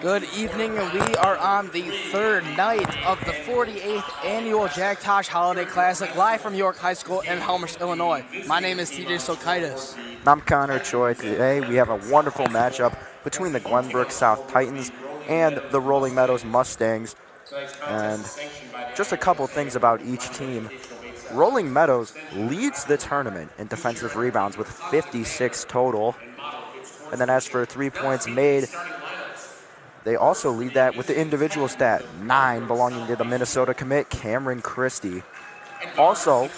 Good evening, and we are on the third night of the 48th Annual Tosh Holiday Classic, live from York High School in Elmhurst, Illinois. My name is TJ Sokaitis. I'm Connor Choi. Today we have a wonderful matchup between the Glenbrook South Titans and the Rolling Meadows Mustangs. And just a couple things about each team. Rolling Meadows leads the tournament in defensive rebounds with 56 total. And then as for 3 points made, they also lead that with the individual stat, 9 belonging to the Minnesota commit, Cameron Christie. Also,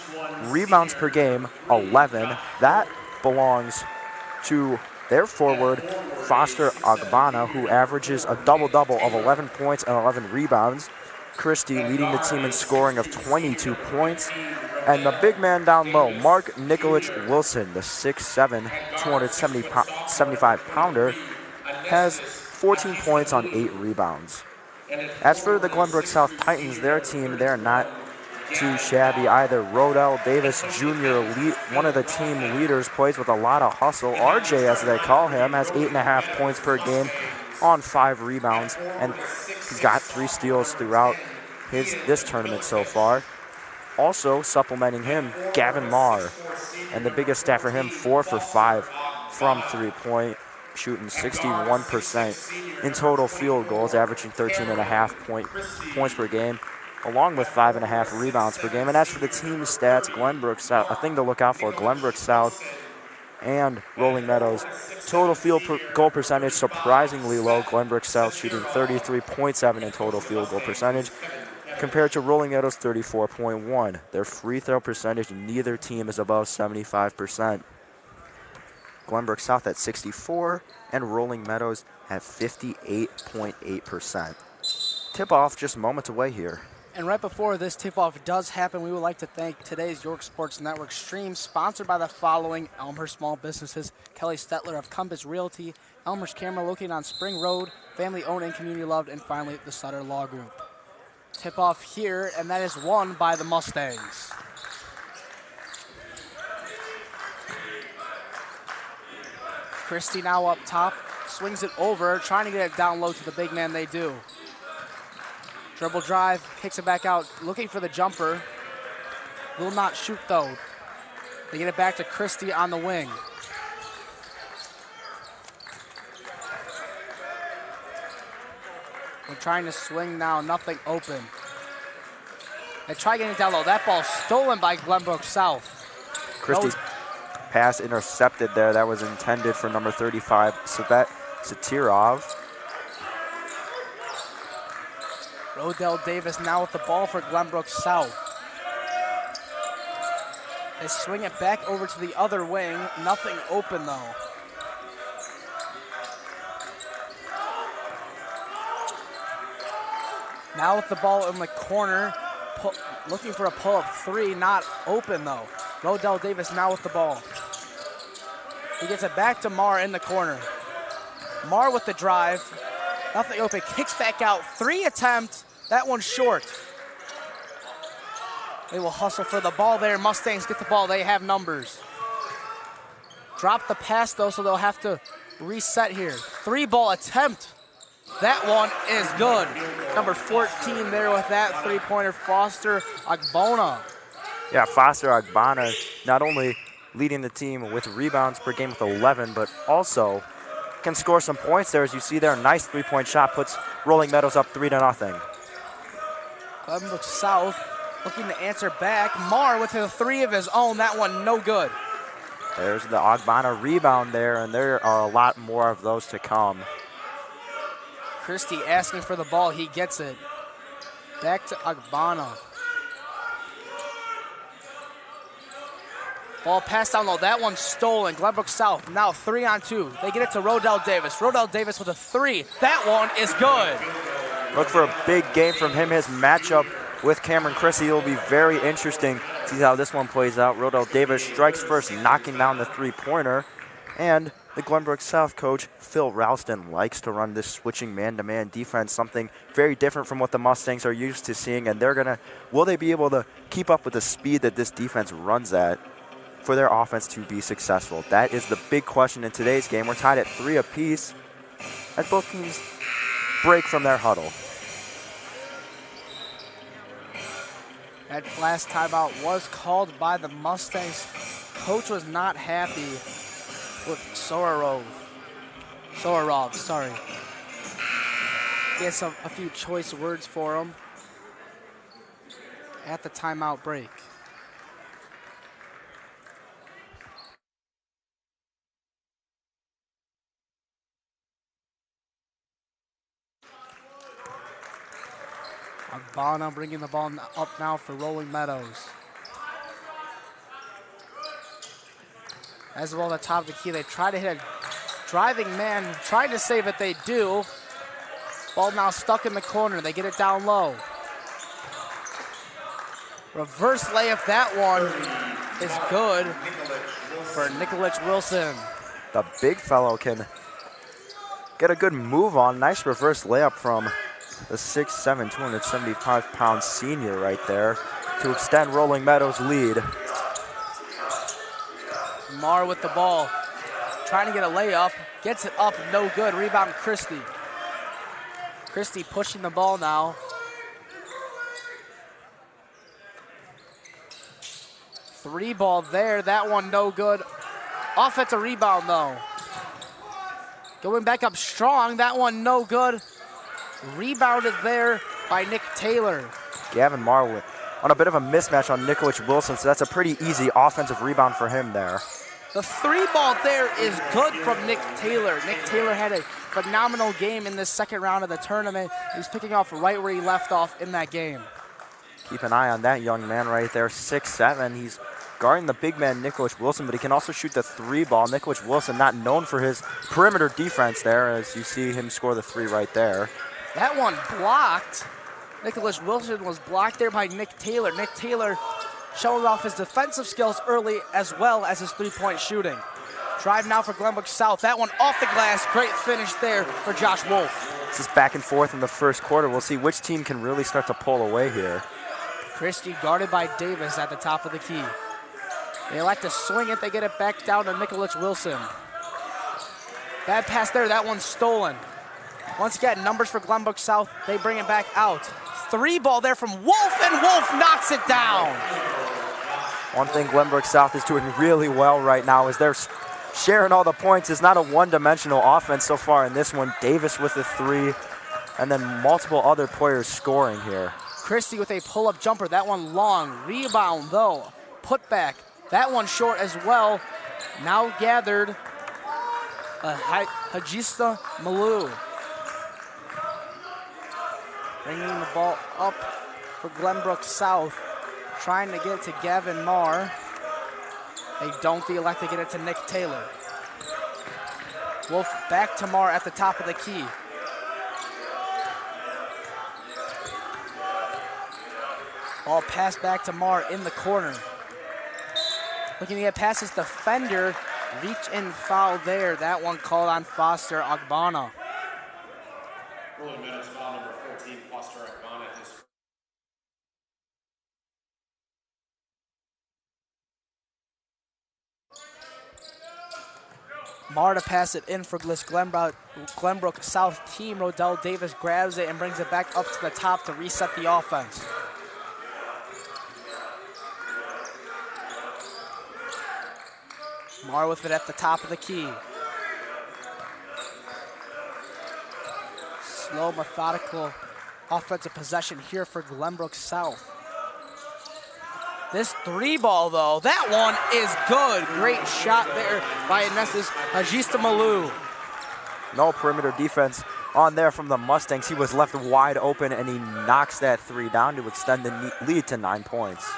rebounds per game, 11. That belongs to their forward, Foster Agbana, who averages a double-double of 11 points and 11 rebounds. Christie leading the team in scoring of 22 points. And the big man down low, Mark Nikolic Wilson, the 6'7", 275-pounder, has 14 points on 8 rebounds. As for the Glenbrook South Titans, their team, they're not too shabby either. Rodell Davis Jr., one of the team leaders, plays with a lot of hustle. RJ, as they call him, has 8.5 points per game on 5 rebounds, and he's got 3 steals throughout this tournament so far. Also supplementing him, Gavin Marr, and the biggest stat for him, 4 for 5 from 3-point, shooting 61% in total field goals, averaging 13.5 points per game, along with 5.5 rebounds per game. And as for the team stats, Glenbrook South, a thing to look out for, Glenbrook South and Rolling Meadows, total field goal percentage surprisingly low. Glenbrook South shooting 33.7 in total field goal percentage, compared to Rolling Meadows 34.1. Their free throw percentage, neither team is above 75%. Glenbrook South at 64 and Rolling Meadows at 58.8%. Tip-off just moments away here. And right before this tip-off does happen, we would like to thank today's York Sports Network stream, sponsored by the following Elmhurst small businesses: Kelly Stetler of Compass Realty, Elmhurst Camera located on Spring Road, family-owned and community-loved, and finally, the Sutter Law Group. Tip-off here, and that is won by the Mustangs. Christie now up top, swings it over, trying to get it down low to the big man. They do. Dribble drive, kicks it back out, looking for the jumper. Will not shoot though. They get it back to Christie on the wing. They're trying to swing now, nothing open. They try getting it down low. That ball stolen by Glenbrook South. Christie's pass intercepted there. That was intended for number 35, Satirov. Rodell Davis now with the ball for Glenbrook South. They swing it back over to the other wing. Nothing open though. Now with the ball in the corner, looking for a pull-up 3, not open though. Rodell Davis now with the ball. He gets it back to Marr in the corner. Marr with the drive, nothing open, kicks back out, 3 attempt, that one's short. They will hustle for the ball there. Mustangs get the ball, they have numbers. Drop the pass though, so they'll have to reset here. 3-ball attempt. That one is good. Number 14 there with that 3-pointer, Foster Agbona. Yeah, Foster Agbana not only leading the team with rebounds per game with 11, but also can score some points there. As you see there, a nice 3-point shot puts Rolling Meadows up 3-0. Glenbrook South looking to answer back. Marr with a 3 of his own. That one no good. There's the Agbana rebound there, and there are a lot more of those to come. Christie asking for the ball. He gets it. Back to Agbana. Ball passed down low. That one's stolen. Glenbrook South now 3-on-2. They get it to Rodell Davis. Rodell Davis with a 3. That one is good. Look for a big game from him. His matchup with Cameron Christie will be very interesting. See how this one plays out. Rodell Davis strikes first, knocking down the 3-pointer. And the Glenbrook South coach, Phil Ralston, likes to run this switching man-to-man defense, something very different from what the Mustangs are used to seeing. And will they be able to keep up with the speed that this defense runs at for their offense to be successful? That is the big question in today's game. We're tied at 3 apiece. as both teams break from their huddle. That last timeout was called by the Mustangs. Coach was not happy with Sororov, sorry. He has a few choice words for him at the timeout break. Agbana bringing the ball up now for Rolling Meadows. As well at the top of the key, they try to hit a driving man, trying to save it, they do. Ball now stuck in the corner, they get it down low. Reverse layup, that one is good for Nikolic Wilson. The big fellow can get a good move on. Nice reverse layup from the 6'7", 275-pound senior right there to extend Rolling Meadows' lead. Marr with the ball, trying to get a layup, gets it up, no good. Rebound Christie. Christie pushing the ball now. Three ball there, that one no good. Offensive rebound though. Going back up strong, that one no good. Rebounded there by Nick Taylor. Gavin Marwood on a bit of a mismatch on Nikolic Wilson, so that's a pretty easy offensive rebound for him there. The three ball there is good from Nick Taylor. Nick Taylor had a phenomenal game in this second round of the tournament. He's picking off right where he left off in that game. Keep an eye on that young man right there, 6'7". He's guarding the big man Nikolic Wilson, but he can also shoot the three ball. Nikolic Wilson not known for his perimeter defense there, as you see him score the three right there. That one blocked. Nikolic Wilson was blocked there by Nick Taylor. Nick Taylor showing off his defensive skills early as well as his three-point shooting. Drive now for Glenbrook South. That one off the glass. Great finish there for Josh Wolf. This is back and forth in the first quarter. We'll see which team can really start to pull away here. Christie guarded by Davis at the top of the key. They like to swing it. They get it back down to Nikolic Wilson. Bad pass there. That one's stolen. Once again, numbers for Glenbrook South. They bring it back out. Three ball there from Wolf, and Wolf knocks it down. One thing Glenbrook South is doing really well right now is they're sharing all the points. It's not a one-dimensional offense so far in this one. Davis with the three, and then multiple other players scoring here. Christie with a pull-up jumper. That one long. Rebound, though. Put back. That one short as well. Now gathered Hajista Malou. Bringing the ball up for Glenbrook South. Trying to get it to Gavin Marr. They don't. They elect to get it to Nick Taylor. Wolf back to Marr at the top of the key. Ball passed back to Marr in the corner. Looking to get past his defender. Reach and foul there. That one called on Foster Agbana. Rolling Meadows foul number 14, Foster Agbana. Marr to pass it in for Glenbrook South team. Rodell Davis grabs it and brings it back up to the top to reset the offense. Marr with it at the top of the key. Slow, methodical offensive possession here for Glenbrook South. This three ball, though, that one is good. Great shot there by Ines's Hajista Malou. No perimeter defense on there from the Mustangs. He was left wide open, and he knocks that three down to extend the lead to 9 points.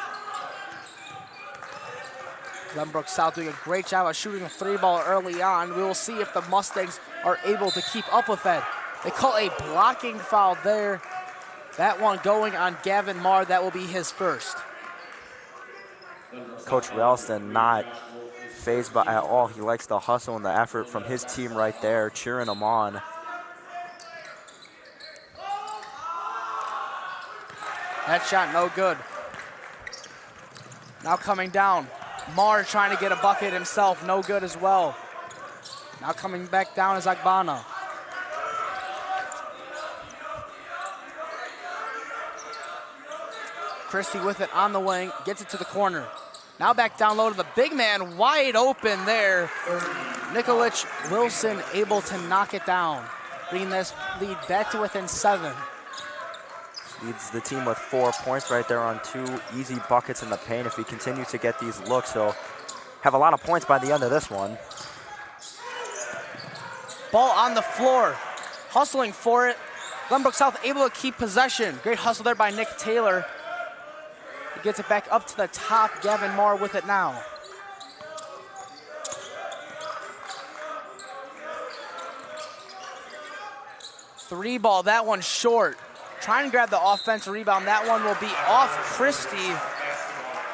Glenbrook South doing a great job of shooting a three ball early on. We will see if the Mustangs are able to keep up with it. They call a blocking foul there. That one going on Gavin Marr. That will be his first. Coach Ralston not phased by at all. He likes the hustle and the effort from his team right there, cheering them on. That shot no good. Now coming down. Marr trying to get a bucket himself, no good as well. Now coming back down is Agbana. Christie with it on the wing, gets it to the corner. Now back down low to the big man, wide open there. Nikolic Wilson able to knock it down, bringing this lead back to within 7. Leads the team with 4 points right there on 2 easy buckets in the paint. If he continues to get these looks, he'll have a lot of points by the end of this one. Ball on the floor, hustling for it. Glenbrook South able to keep possession. Great hustle there by Nick Taylor. He gets it back up to the top. Gavin Marr with it now. Three ball, that one short. Trying to grab the offensive rebound. That one will be off Christie.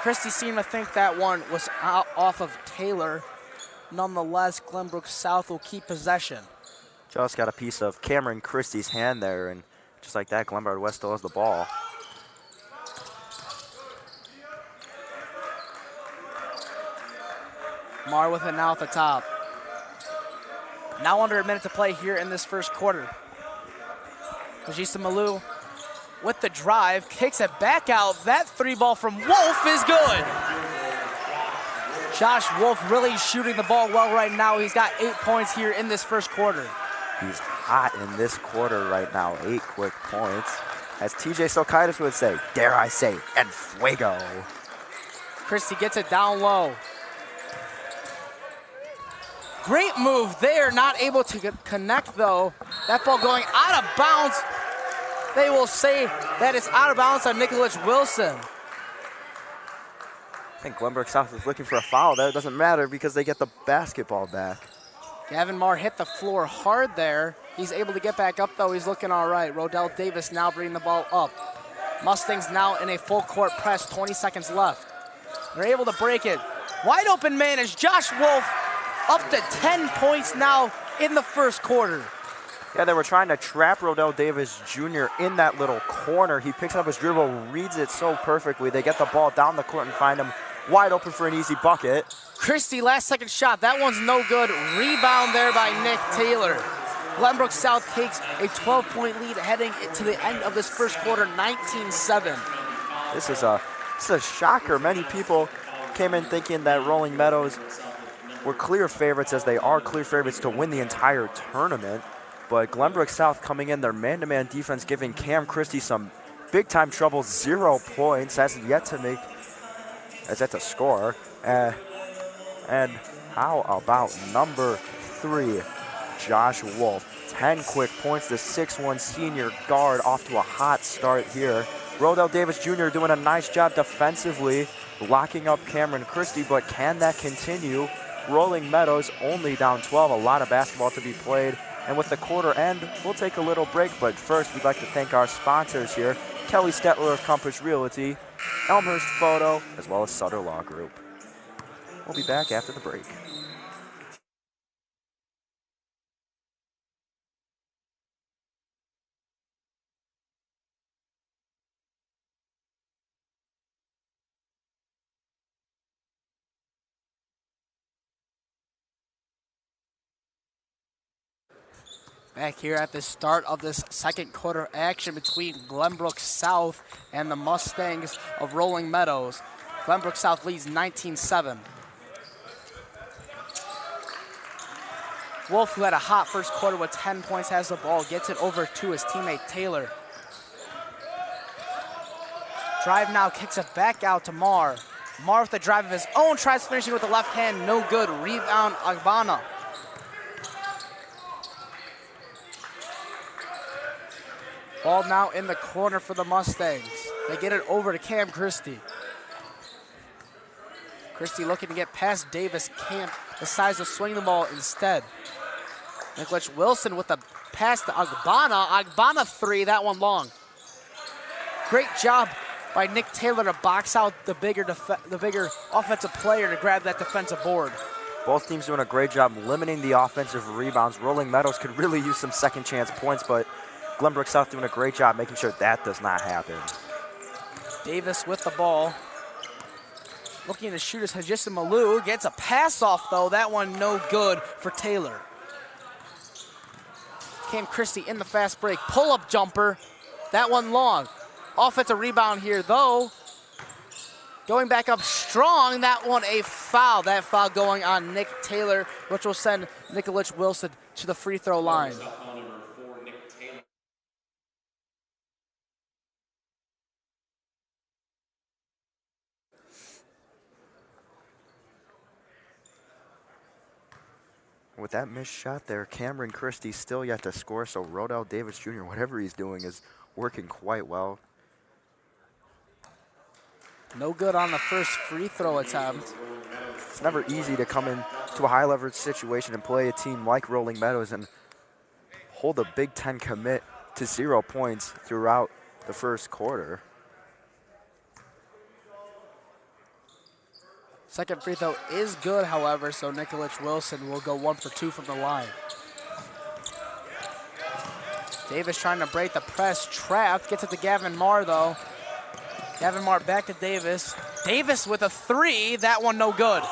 Christie seemed to think that one was off of Taylor. Nonetheless, Glenbrook South will keep possession. Just got a piece of Cameron Christie's hand there, and just like that, Glenbard West still has the ball. Marr with it now at the top. Now under a minute to play here in this first quarter. Kajisa Malou with the drive, kicks it back out. That three ball from Wolf is good. Josh Wolf really shooting the ball well right now. He's got 8 points here in this first quarter. He's hot in this quarter right now, 8 quick points. As TJ Sokaitis would say, dare I say, en fuego. Christie gets it down low. Great move there, not able to connect though. That ball going out of bounds. They will say that it's out of bounds on Nikolic Wilson. I think Glenbrook South is looking for a foul. That doesn't matter because they get the basketball back. Gavin Marr hit the floor hard there. He's able to get back up though. He's looking all right. Rodell Davis now bringing the ball up. Mustangs now in a full court press, 20 seconds left. They're able to break it. Wide open man is Josh Wolf, up to 10 points now in the first quarter. Yeah, they were trying to trap Rodell Davis Jr. in that little corner. He picks up his dribble, reads it so perfectly. They get the ball down the court and find him wide open for an easy bucket. Christie, last second shot. That one's no good. Rebound there by Nick Taylor. Glenbrook South takes a 12-point lead heading to the end of this first quarter, 19-7. This is a shocker. Many people came in thinking that Rolling Meadows were clear favorites, as they are clear favorites to win the entire tournament. But Glenbrook South coming in, their man-to-man defense giving Cam Christie some big-time trouble. 0 points, has yet to score. And how about number 3, Josh Wolf? 10 quick points, the 6'1" senior guard off to a hot start here. Rodell Davis Jr. doing a nice job defensively, locking up Cameron Christie, but can that continue? Rolling Meadows only down 12, a lot of basketball to be played. And with the quarter end, we'll take a little break, but first we'd like to thank our sponsors here, Kelly Stetler of Compass Realty, Elmhurst Photo, as well as Sutter Law Group. We'll be back after the break. Back here at the start of this second quarter action between Glenbrook South and the Mustangs of Rolling Meadows. Glenbrook South leads 19-7. Wolf, who had a hot first quarter with 10 points, has the ball, gets it over to his teammate Taylor. Drive now, kicks it back out to Marr. Marr with the drive of his own, tries finishing with the left hand, no good. Rebound, Agbana. Ball now in the corner for the Mustangs. They get it over to Cam Christie. Christie looking to get past Davis. Cam decides to swing the ball instead. Nikolic Wilson with the pass to Agbana. Agbana 3, that one long. Great job by Nick Taylor to box out the bigger offensive player to grab that defensive board. Both teams doing a great job limiting the offensive rebounds. Rolling Meadows could really use some second chance points, but Glenbrook South doing a great job making sure that does not happen. Davis with the ball. Looking to shoot is Hajissa Malou. Gets a pass off though. That one no good for Taylor. Cam Christie in the fast break. Pull-up jumper. That one long. Offensive rebound here though Going back up strong, that one a foul. That foul going on Nick Taylor, which will send Nicholas Wilson to the free throw line. Foul number 4, Nick Taylor. With that missed shot there, Cameron Christie still yet to score, so Rodell Davis Jr., whatever he's doing, is working quite well. No good on the first free throw attempt. It's never easy to come into a high leverage situation and play a team like Rolling Meadows and hold a Big Ten commit to 0 points throughout the first quarter. Second free throw is good, however, so Nicholas Wilson will go 1 for 2 from the line. Davis trying to break the press, trapped, gets it to Gavin Marr though. Gavin Marr back to Davis. Davis with a 3, that one no good.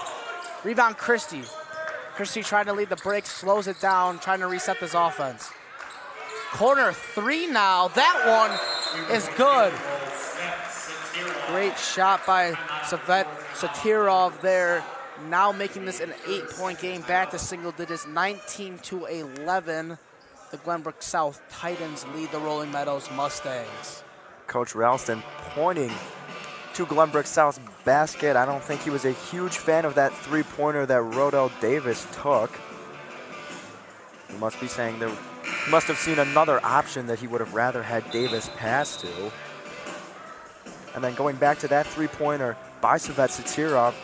Rebound Christie. Christie trying to lead the break, slows it down, trying to reset this offense. Corner 3 now, that one is good. Great shot by Satirov there, now making this an 8-point game, back to single digits, 19-11. The Glenbrook South Titans lead the Rolling Meadows Mustangs. Coach Ralston pointing to Glenbrook South's basket. I don't think he was a huge fan of that three-pointer that Rodell Davis took. He must be saying there must have seen another option that he would have rather had Davis pass to. And then going back to that three-pointer by Satirov,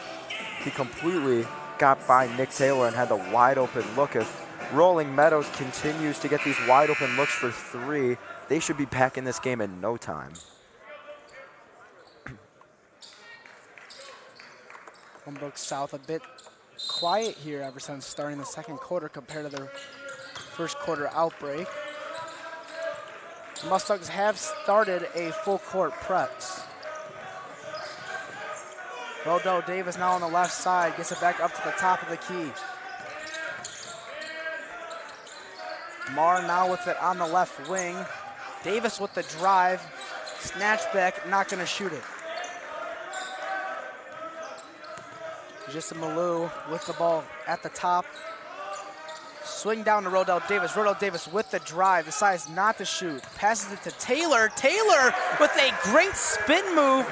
he completely got by Nick Taylor and had the wide-open look. If Rolling Meadows continues to get these wide-open looks for 3, they should be back in this game in no time. Glenbrook South a bit quiet here ever since starting the second quarter compared to their first quarter outbreak. The Mustangs have started a full court press. Rodell Davis now on the left side, gets it back up to the top of the key. Marr now with it on the left wing. Davis with the drive, snatch back, not gonna shoot it. Just a Malou with the ball at the top. Swing down to Rodell Davis. Rodell Davis with the drive, decides not to shoot. Passes it to Taylor. Taylor with a great spin move,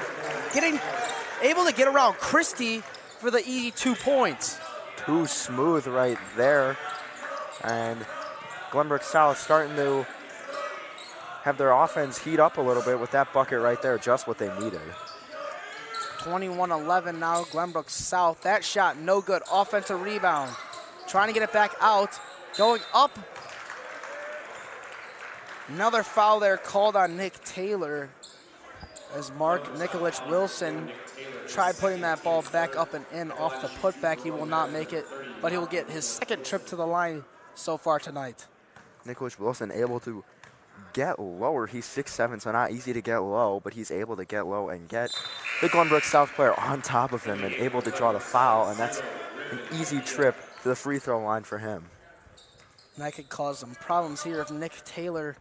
able to get around Christie for the easy 2 points. Too smooth right there. And Glenbrook South starting to have their offense heat up a little bit with that bucket right there, just what they needed. 21-11 now, Glenbrook South. That shot no good. Offensive rebound. Trying to get it back out. Going up. Another foul there called on Nick Taylor as Nicholas Wilson tried putting that ball back up and in off the putback. He will not make it, but he will get his second trip to the line so far tonight. Nicholas Wilson able to get lower. He's 6'7", so not easy to get low, but he's able to get low and get the Glenbrook South player on top of him and able to draw the foul, and that's an easy trip to the free throw line for him. And that could cause some problems here if Nick Taylor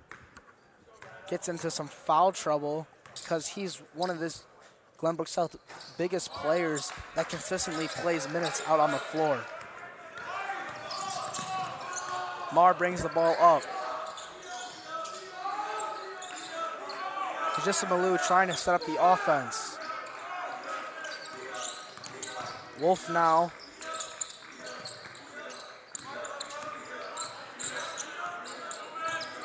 gets into some foul trouble, because he's one of this Glenbrook South biggest players that consistently plays minutes out on the floor. Marr brings the ball up. Just Malou trying to set up the offense. Wolf now.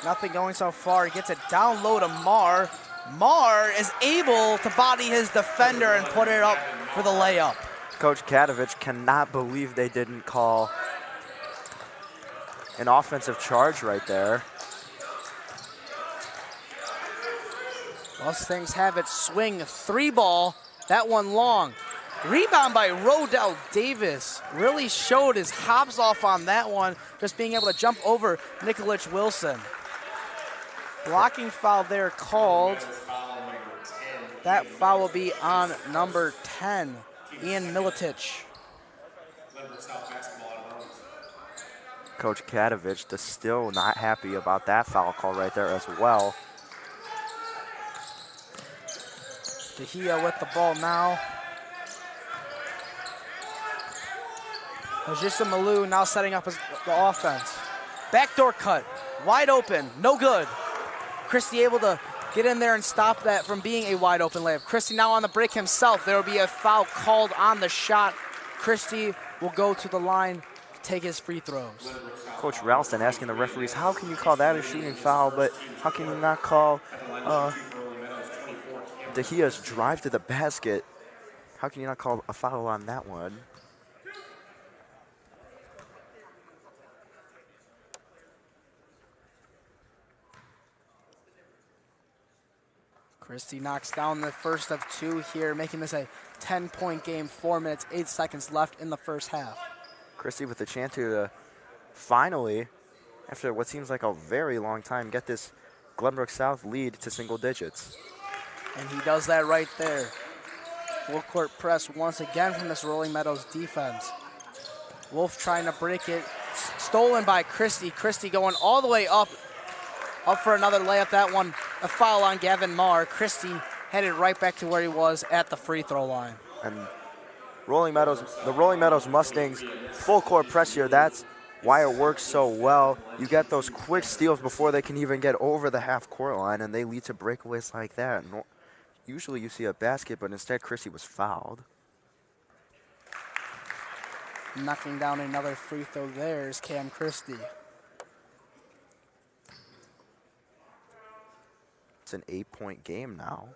Nothing going so far. He gets it down low to Marr. Marr is able to body his defender and put it up for the layup. Coach Kadovich cannot believe they didn't call an offensive charge right there. Mustangs have it, swing, 3-ball, that one long. Rebound by Rodell Davis. Really showed his hops off on that one, just being able to jump over Nicholas Wilson. Blocking foul there called. That foul will be on number 10, Ian Milicic. Coach Kadovich is still not happy about that foul call right there as well. Dahia with the ball now. Hajissa Malou now setting up the offense. Backdoor cut, wide open, no good. Christie able to get in there and stop that from being a wide open layup. Christie now on the break himself. There will be a foul called on the shot. Christie will go to the line to take his free throws. Coach Ralston asking the referees, how can you call that a shooting foul, but how can you not call Dehia's drive to the basket? How can you not call a foul on that one? Christie knocks down the first of two here, making this a 10-point game, 4 minutes, 8 seconds left in the first half. Christie with a chance to finally, after what seems like a very long time, get this Glenbrook South lead to single digits. And he does that right there. Full court press once again from this Rolling Meadows defense. Wolf trying to break it, stolen by Christie. Christie going all the way up for another layup. That one, a foul on Gavin Marr. Christie headed right back to where he was at the free throw line. And the Rolling Meadows Mustangs full court press here. That's why it works so well. You get those quick steals before they can even get over the half court line, and they lead to breakaways like that. Usually you see a basket, but instead Christie was fouled. Knocking down another free throw there is Cam Christie. It's an 8-point game now.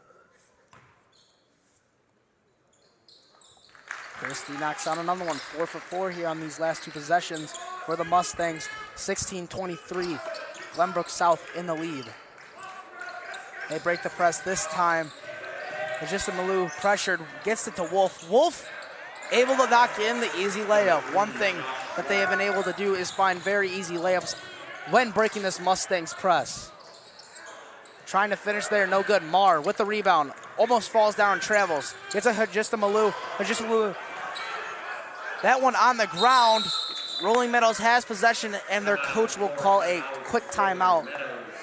Christie knocks down another one, 4 for 4 here on these last two possessions for the Mustangs. 16-23, Glenbrook South in the lead. They break the press this time. Hajissa Malou pressured, gets it to Wolf. Wolf able to knock in the easy layup. One thing that they have been able to do is find very easy layups when breaking this Mustangs press. Trying to finish there, no good. Marr with the rebound, almost falls down and travels. Gets a Hajissa Malou. Hajissa Malou, that one on the ground. Rolling Meadows has possession, and their coach will call a quick timeout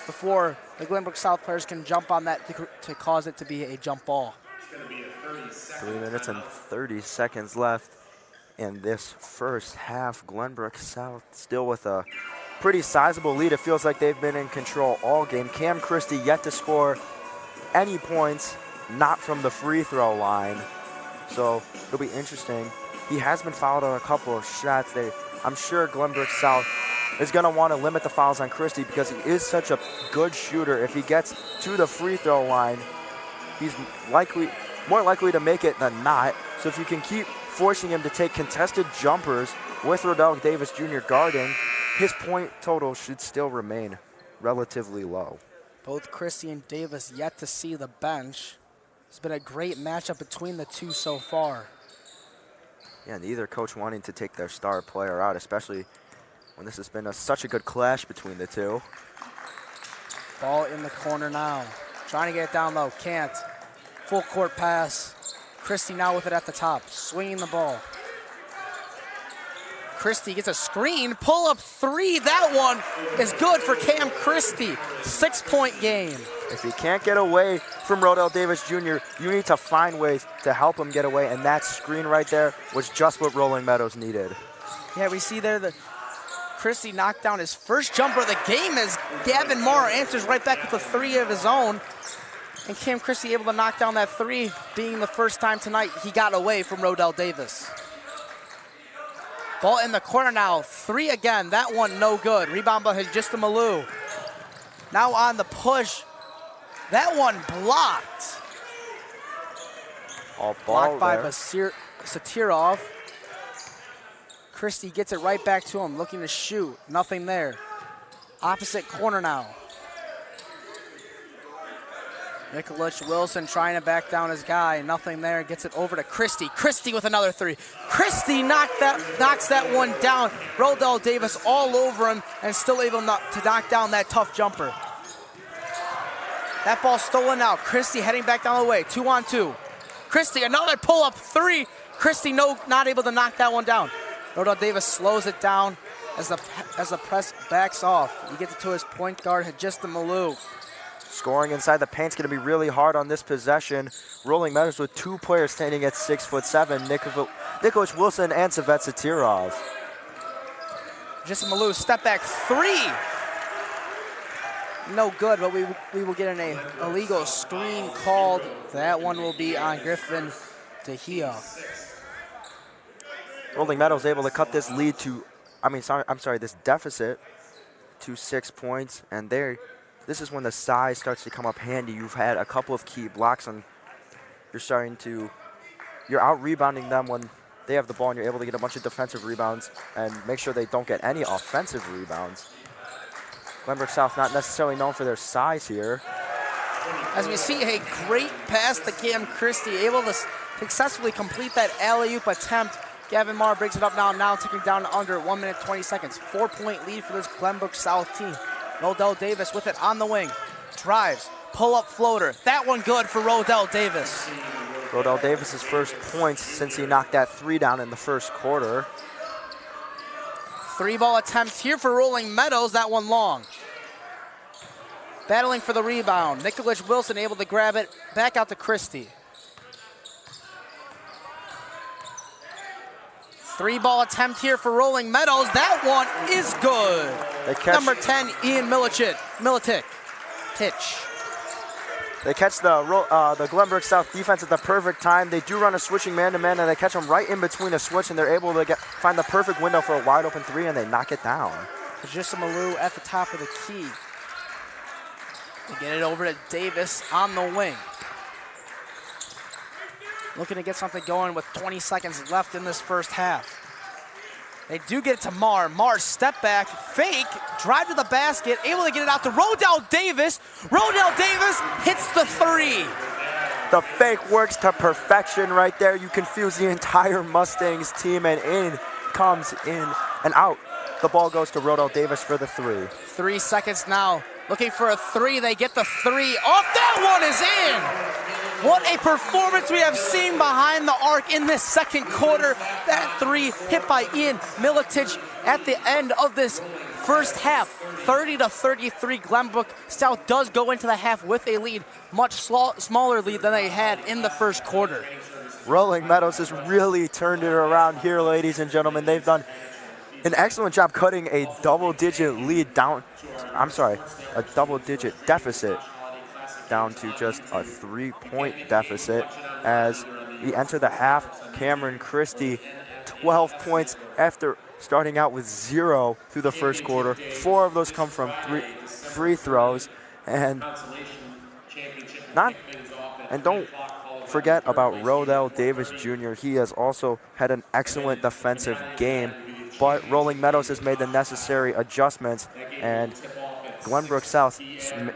before the Glenbrook South players can jump on that to cause it to be a jump ball. 3 minutes and 30 seconds left in this first half. Glenbrook South still with a pretty sizable lead. It feels like they've been in control all game. Cam Christie yet to score any points, not from the free throw line. So it'll be interesting. He has been fouled on a couple of shots. I'm sure Glenbrook South is going to want to limit the fouls on Christie because he is such a good shooter. If he gets to the free throw line, he's more likely to make it than not. So if you can keep forcing him to take contested jumpers with Rodell Davis Jr. guarding, his point total should still remain relatively low. Both Christie and Davis yet to see the bench. It's been a great matchup between the two so far. Yeah, neither coach wanting to take their star player out, especially when this has been such a good clash between the two. Ball in the corner now. Trying to get it down low, can't. Full court pass. Christie now with it at the top, swinging the ball. Christie gets a screen, pull up three. That one is good for Cam Christie. 6-point game. If he can't get away from Rodell Davis Jr., you need to find ways to help him get away, and that screen right there was just what Rolling Meadows needed. Yeah, we see there that Christie knocked down his first jumper of the game as Gavin Marr answers right back with a three of his own. And Cam Christie able to knock down that three, being the first time tonight he got away from Rodell Davis. Ball in the corner now, three again. That one no good. Rebound by Hajissa Malou. Now on the push. That one blocked. All ball blocked by there. Satirov. Christie gets it right back to him, looking to shoot. Nothing there. Opposite corner now. Nikolic Wilson trying to back down his guy. Nothing there. Gets it over to Christie. Christie with another three. Christie knocks that one down. Rodell Davis all over him and still able to knock down that tough jumper. That ball stolen now. Christie heading back down the way. 2-on-2. Christie, another pull-up three. Christie not able to knock that one down. Rodell Davis slows it down as the press backs off. He gets it to his point guard, Hajissa Malou. Scoring inside the paint's going to be really hard on this possession. Rolling Meadows with two players standing at 6'7", Nikolic Wilson and Savet Satirov. Just Malou, step back three. No good, but we will get an illegal screen called. That one will be on Griffin Tehia. Rolling Meadows able to cut this lead to, this deficit to 6 points. And this is when the size starts to come up handy. You've had a couple of key blocks and you're out rebounding them when they have the ball and you're able to get a bunch of defensive rebounds and make sure they don't get any offensive rebounds. Glenbrook South not necessarily known for their size here. As we see a great pass to Cam Christie, able to successfully complete that alley-oop attempt. Gavin Marr brings it up now ticking down to under 1 minute 20 seconds. 4-point lead for this Glenbrook South team. Rodell Davis with it on the wing. Drives, pull-up floater. That one good for Rodell Davis. Rodell Davis's first points since he knocked that three down in the first quarter. Three-ball attempt here for Rolling Meadows. That one long. Battling for the rebound. Nikolic Wilson able to grab it. Back out to Christie. Three-ball attempt here for Rolling Meadows. That one is good. Number 10, Ian Militic. Hitch. They catch the Glenbrook South defense at the perfect time. They do run a switching man-to-man, and they catch them right in between a switch, and they're able to find the perfect window for a wide-open three, and they knock it down. Just Malou at the top of the key. They get it over to Davis on the wing. Looking to get something going with 20 seconds left in this first half. They do get it to Marr. Marr step back, fake, drive to the basket, able to get it out to Rodell Davis. Rodell Davis hits the three. The fake works to perfection right there. You confuse the entire Mustangs team, and in comes in and out. The ball goes to Rodell Davis for the three. 3 seconds now. Looking for a three. They get the three off. That one is in. What a performance we have seen behind the arc in this second quarter. That three hit by Ian Militic at the end of this first half. 30-33, Glenbrook South does go into the half with a lead, much smaller lead than they had in the first quarter. Rolling Meadows has really turned it around here, ladies and gentlemen. They've done an excellent job cutting a double-digit lead down. A double-digit deficit down to just a 3-point deficit as we enter the half. Cameron Christie, 12 points after starting out with 0 through the first quarter. 4 of those come from free throws, and don't forget about Rodell Davis Jr. He has also had an excellent defensive game, but Rolling Meadows has made the necessary adjustments, and Glenbrook South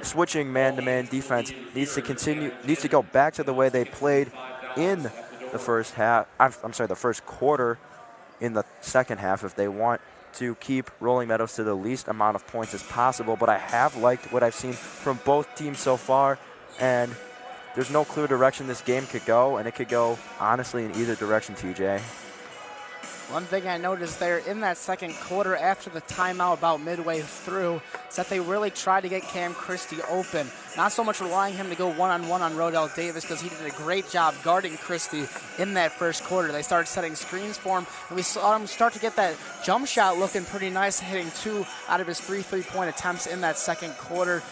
switching man-to-man defense needs to go back to the way they played in the first half. The first quarter in the second half if they want to keep Rolling Meadows to the least amount of points as possible. But I have liked what I've seen from both teams so far, and there's no clear direction this game could go, and it could go honestly in either direction, TJ. One thing I noticed there in that second quarter after the timeout about midway through is that they really tried to get Cam Christie open. Not so much relying him to go one-on-one on Rodell Davis because he did a great job guarding Christie in that first quarter. They started setting screens for him, and we saw him start to get that jump shot looking pretty nice, hitting 2 out of his 3 three-point attempts in that second quarter.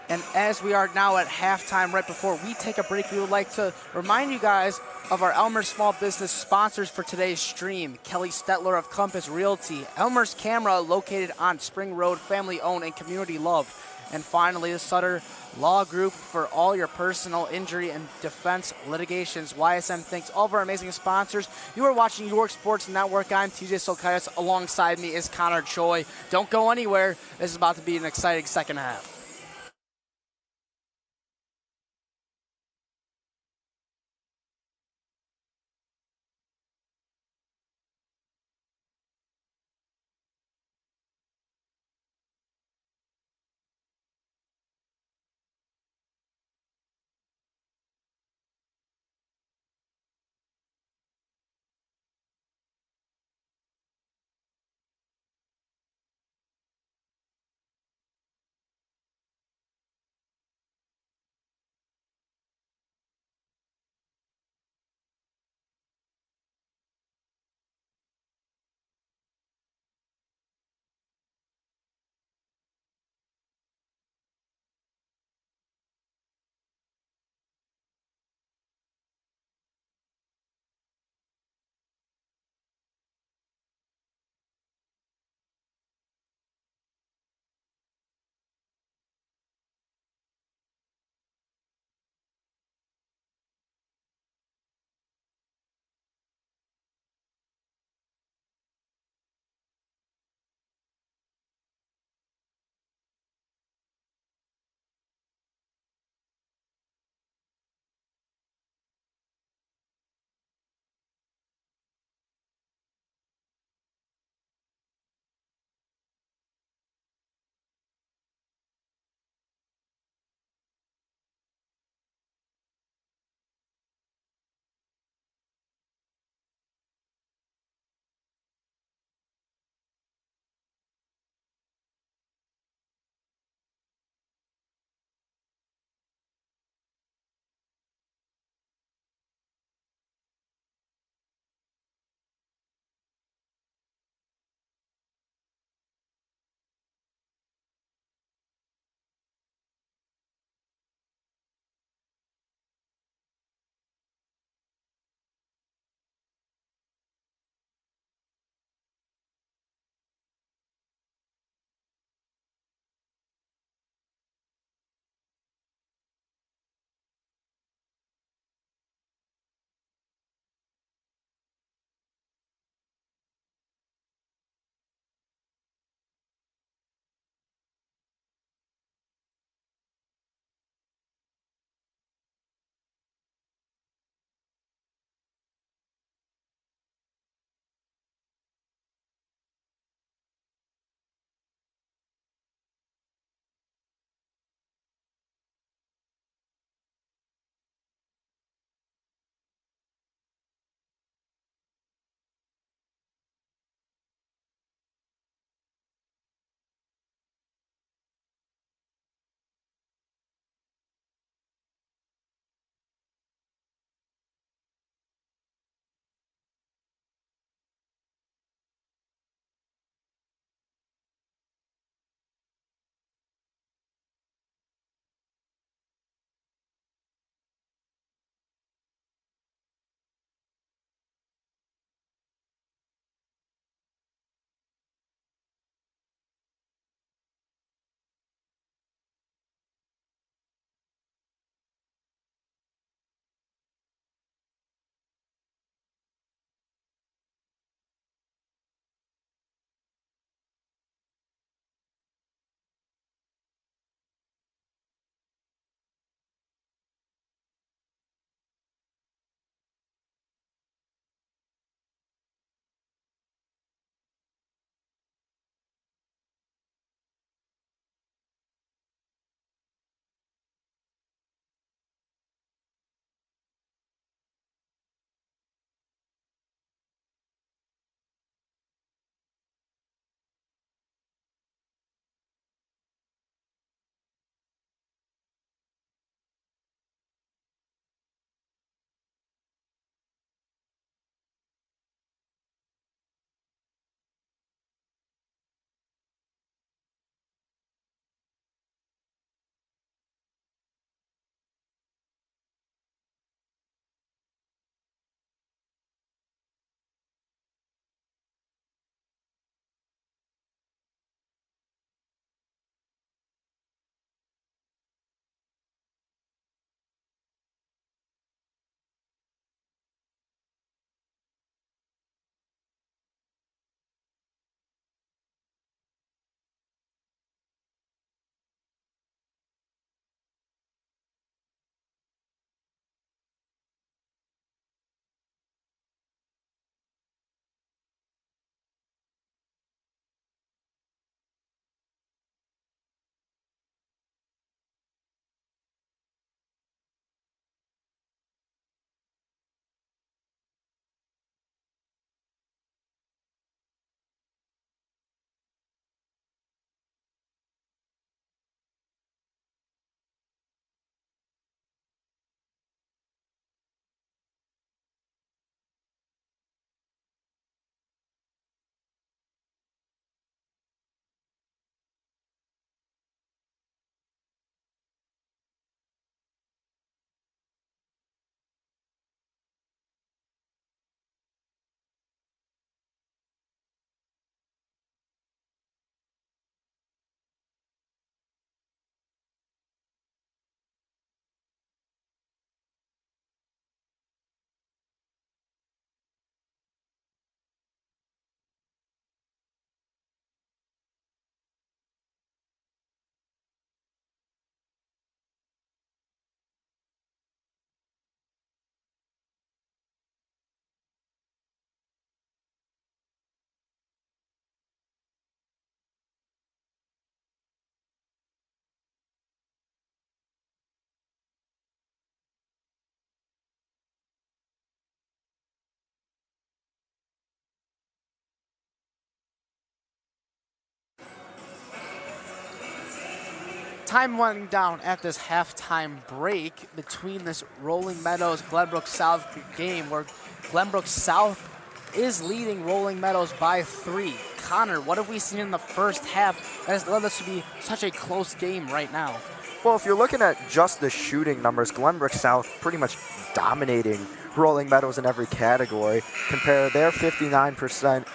And as we are now at halftime, right before we take a break, we would like to remind you guys of our Elmer's Small Business sponsors for today's stream. Kelly Stetler of Compass Realty, Elmer's Camera located on Spring Road, family owned and community loved. And finally, the Sutter Law Group for all your personal injury and defense litigations. YSM thanks all of our amazing sponsors. You are watching York Sports Network. I'm TJ Solkaitis. Alongside me is Connor Choi. Don't go anywhere. This is about to be an exciting second half. time winding down at this halftime break between this Rolling Meadows Glenbrook South game where Glenbrook South is leading Rolling Meadows by 3. Connor, what have we seen in the first half that has led us to be such a close game right now? Well, if you're looking at just the shooting numbers, Glenbrook South pretty much dominating Rolling Meadows in every category. Compare their 59%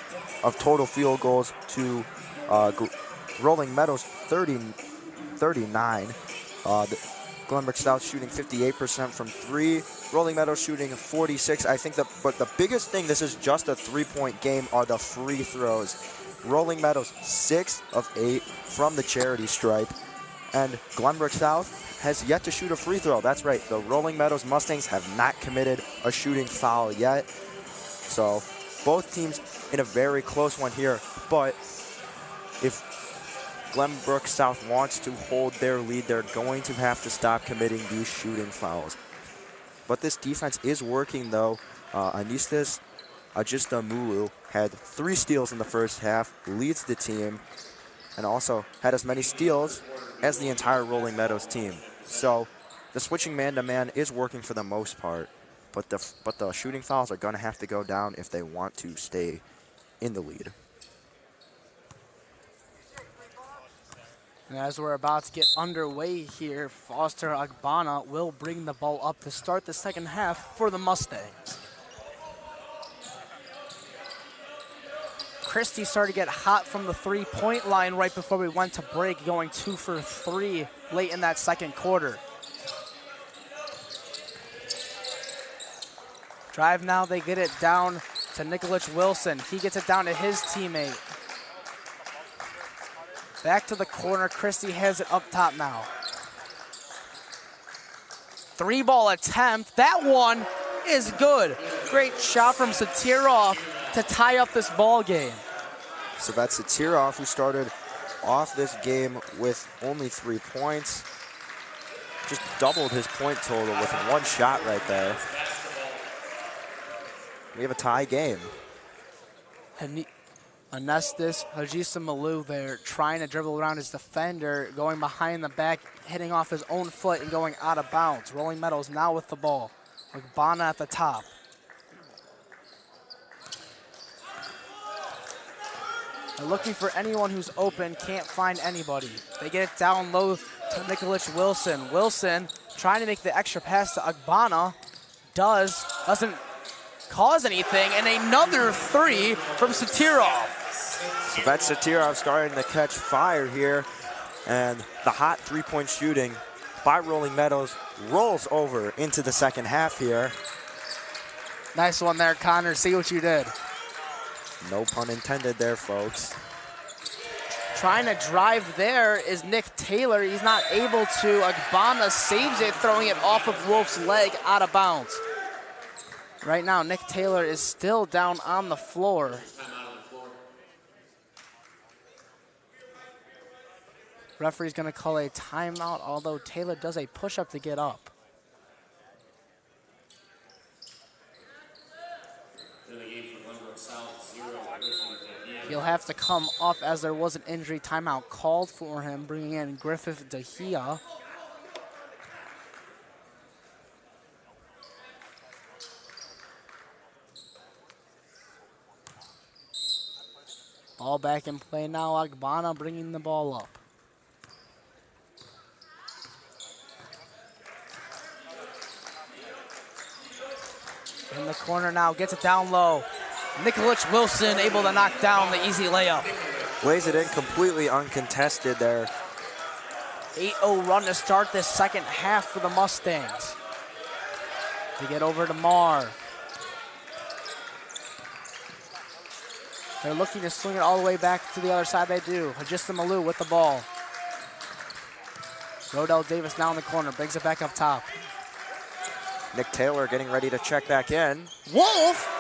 of total field goals to Rolling Meadows 39. Glenbrook South shooting 58% from 3. Rolling Meadows shooting 46. I think but the biggest thing, this is just a 3-point game, are the free throws. Rolling Meadows 6 of 8 from the charity stripe. And Glenbrook South has yet to shoot a free throw. That's right, the Rolling Meadows Mustangs have not committed a shooting foul yet. So both teams in a very close one here. But if Glenbrook South wants to hold their lead, they're going to have to stop committing these shooting fouls. But this defense is working, though. Anistis Ajistamulu had 3 steals in the first half, leads the team, and also had as many steals as the entire Rolling Meadows team. So the switching man-to-man is working for the most part, but the shooting fouls are going to have to go down if they want to stay in the lead. And as we're about to get underway here, Foster Agbana will bring the ball up to start the second half for the Mustangs. Christie started to get hot from the 3-point line right before we went to break, going 2 for 3 late in that second quarter. Drive now, they get it down to Nicholas Wilson. He gets it down to his teammate. Back to the corner, Christie has it up top now. 3-ball attempt, that one is good. Great shot from Satirov to tie up this ball game. So that's Satirov, who started off this game with only 3 points. Just doubled his point total with 1 shot right there. We have a tie game. Anestis Hajisamalu there trying to dribble around his defender, going behind the back, hitting off his own foot and going out of bounds. Rolling Meadows now with the ball. Agbana at the top. They're looking for anyone who's open, can't find anybody. They get it down low to Nicholas Wilson. Wilson trying to make the extra pass to Agbana. Doesn't cause anything, and another 3 from Satirov. So that's Satirov starting to catch fire here, and the hot 3-point shooting by Rolling Meadows rolls over into the second half here. Nice one there, Connor. See what you did. No pun intended there, folks. Trying to drive there is Nick Taylor. He's not able to. Agbana saves it, throwing it off of Wolf's leg out of bounds. Right now, Nick Taylor is still down on the floor. Referee's going to call a timeout, although Taylor does a push-up to get up. He'll have to come off as there was an injury timeout called for him, bringing in Griffith Dahia. Ball back in play now. Agbana bringing the ball up. In the corner now, gets it down low. Nicholas Wilson able to knock down the easy layup. Lays it in completely uncontested there. 8-0 run to start this second half for the Mustangs. They get over to Marr. They're looking to swing it all the way back to the other side. They do. Hajisamalu with the ball. Rodell Davis now in the corner, brings it back up top. Nick Taylor getting ready to check back in. Wolf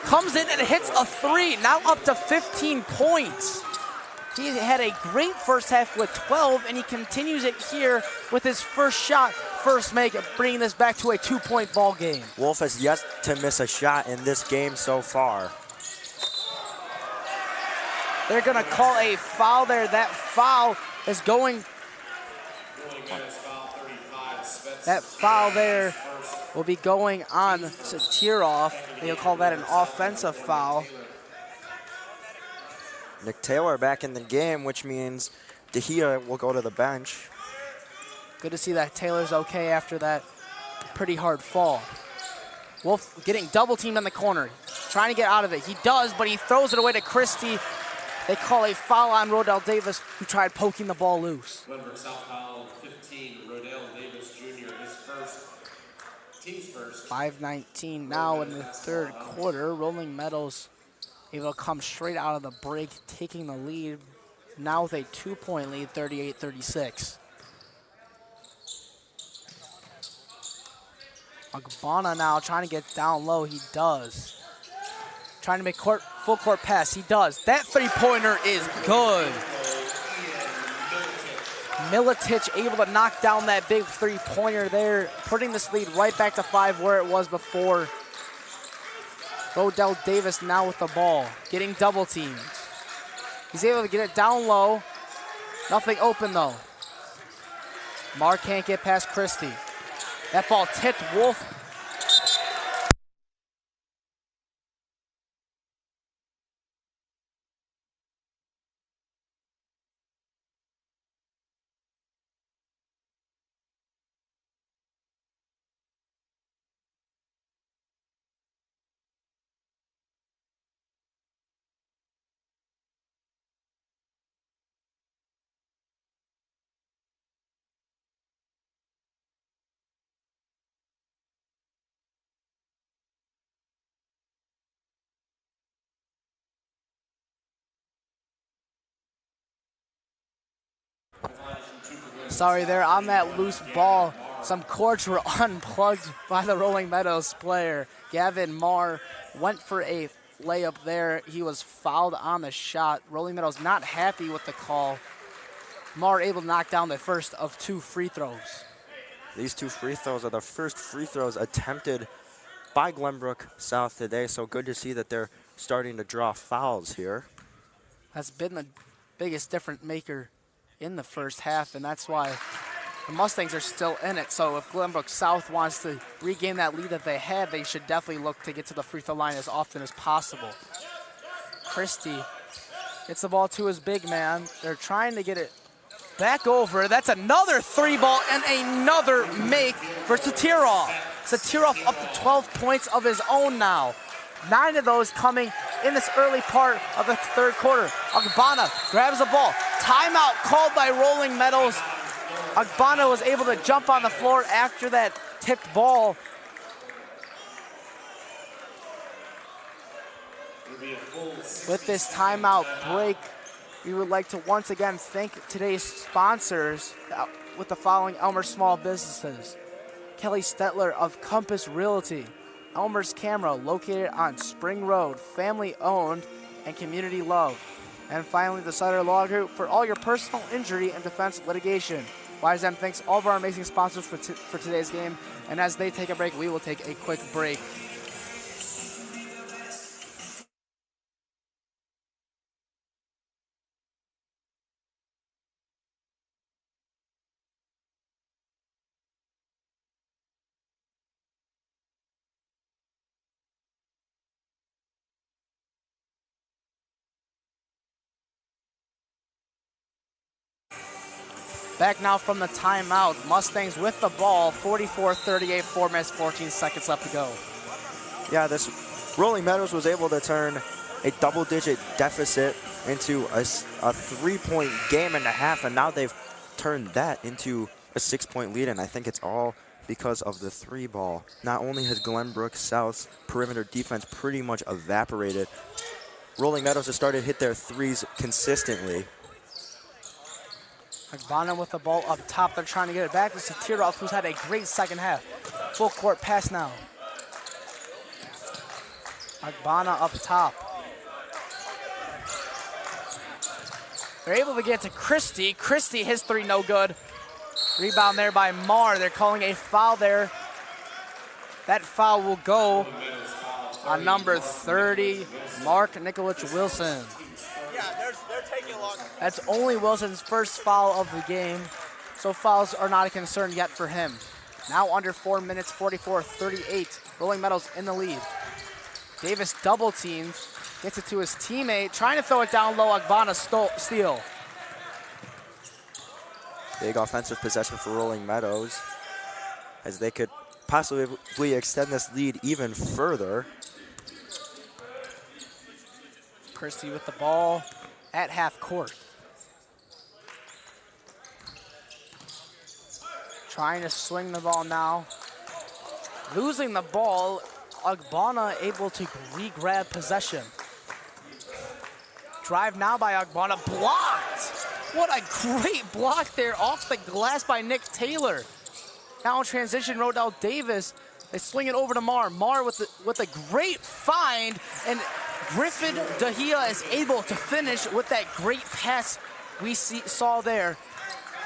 comes in and hits a 3, now up to 15 points. He had a great first half with 12, and he continues it here with his first shot, first make, bringing this back to a 2-point ball game. Wolf has yet to miss a shot in this game so far. They're gonna call a foul there. That foul is going That foul there will be going on Satirov. They'll call that an offensive foul. Nick Taylor back in the game, which means DeGea will go to the bench. Good to see that Taylor's okay after that pretty hard fall. Wolf getting double teamed in the corner, trying to get out of it. He does, but he throws it away to Christie. They call a foul on Rodell Davis, who tried poking the ball loose. Glenbrook South foul 15, Rodell Davis Jr., his first, team's first. 5:19 now in the third quarter. Rolling Meadows able to come straight out of the break, taking the lead. Now with a 2-point lead, 38-36. Agbana now trying to get down low. He does. Trying to make full court pass. He does. That three-pointer is good. Milicic able to knock down that big three-pointer there, putting this lead right back to 5 where it was before. Rodell Davis now with the ball, getting double teamed. He's able to get it down low. Nothing open though. Marr can't get past Christie. That ball tipped Wolf. Sorry there, on that loose ball, some cords were unplugged by the Rolling Meadows player. Gavin Marr went for a layup there. He was fouled on the shot. Rolling Meadows not happy with the call. Marr able to knock down the first of 2 free throws. These 2 free throws are the first free throws attempted by Glenbrook South today, so good to see that they're starting to draw fouls here. That's been the biggest difference maker in the first half, and that's why the Mustangs are still in it. So if Glenbrook South wants to regain that lead that they had, they should definitely look to get to the free throw line as often as possible. Christie gets the ball to his big man. They're trying to get it back over. That's another 3-ball and another make for Satirov. Satirov up to 12 points of his own now. 9 of those coming in this early part of the third quarter. Agbana grabs the ball. Timeout called by Rolling Meadows. Agbana was able to jump on the floor after that tipped ball. With this timeout break, we would like to once again thank today's sponsors with the following Elmer Small Businesses. Kelly Stetler of Compass Realty. Elmer's Camera, located on Spring Road, family owned and community loved. And finally, the Sutter Law Group for all your personal injury and defense litigation. YSM thanks all of our amazing sponsors for today's game. And as they take a break, we will take a quick break. Back now from the timeout. Mustangs with the ball, 44-38, 4 minutes, 14 seconds left to go. Yeah, this Rolling Meadows was able to turn a double-digit deficit into a 3-point game and a half, and now they've turned that into a 6-point lead, and I think it's all because of the 3-ball. Not only has Glenbrook South's perimeter defense pretty much evaporated, Rolling Meadows has started to hit their threes consistently. Agbana with the ball up top. They're trying to get it back to Satirov, who's had a great second half. Full court pass now. Agbana up top. They're able to get to Christie. Christie, his 3 no good. Rebound there by Marr. They're calling a foul there. That foul will go on number 30, Mark Nikolic Wilson. Yeah, they're taking long. That's only Wilson's first foul of the game. so fouls are not a concern yet for him. Now under 4 minutes, 44-38. Rolling Meadows in the lead. Davis double teamed, gets it to his teammate, trying to throw it down low. Agbana steal. Big offensive possession for Rolling Meadows, as they could possibly extend this lead even further. Christie with the ball at half court. Trying to swing the ball now. Losing the ball, Agbana able to re-grab possession. Drive now by Agbana, blocked! What a great block there off the glass by Nick Taylor. Now in transition, Rodell Davis, they swing it over to Mar. Mar with a great find, and Griffin Dahia is able to finish with that great pass we saw there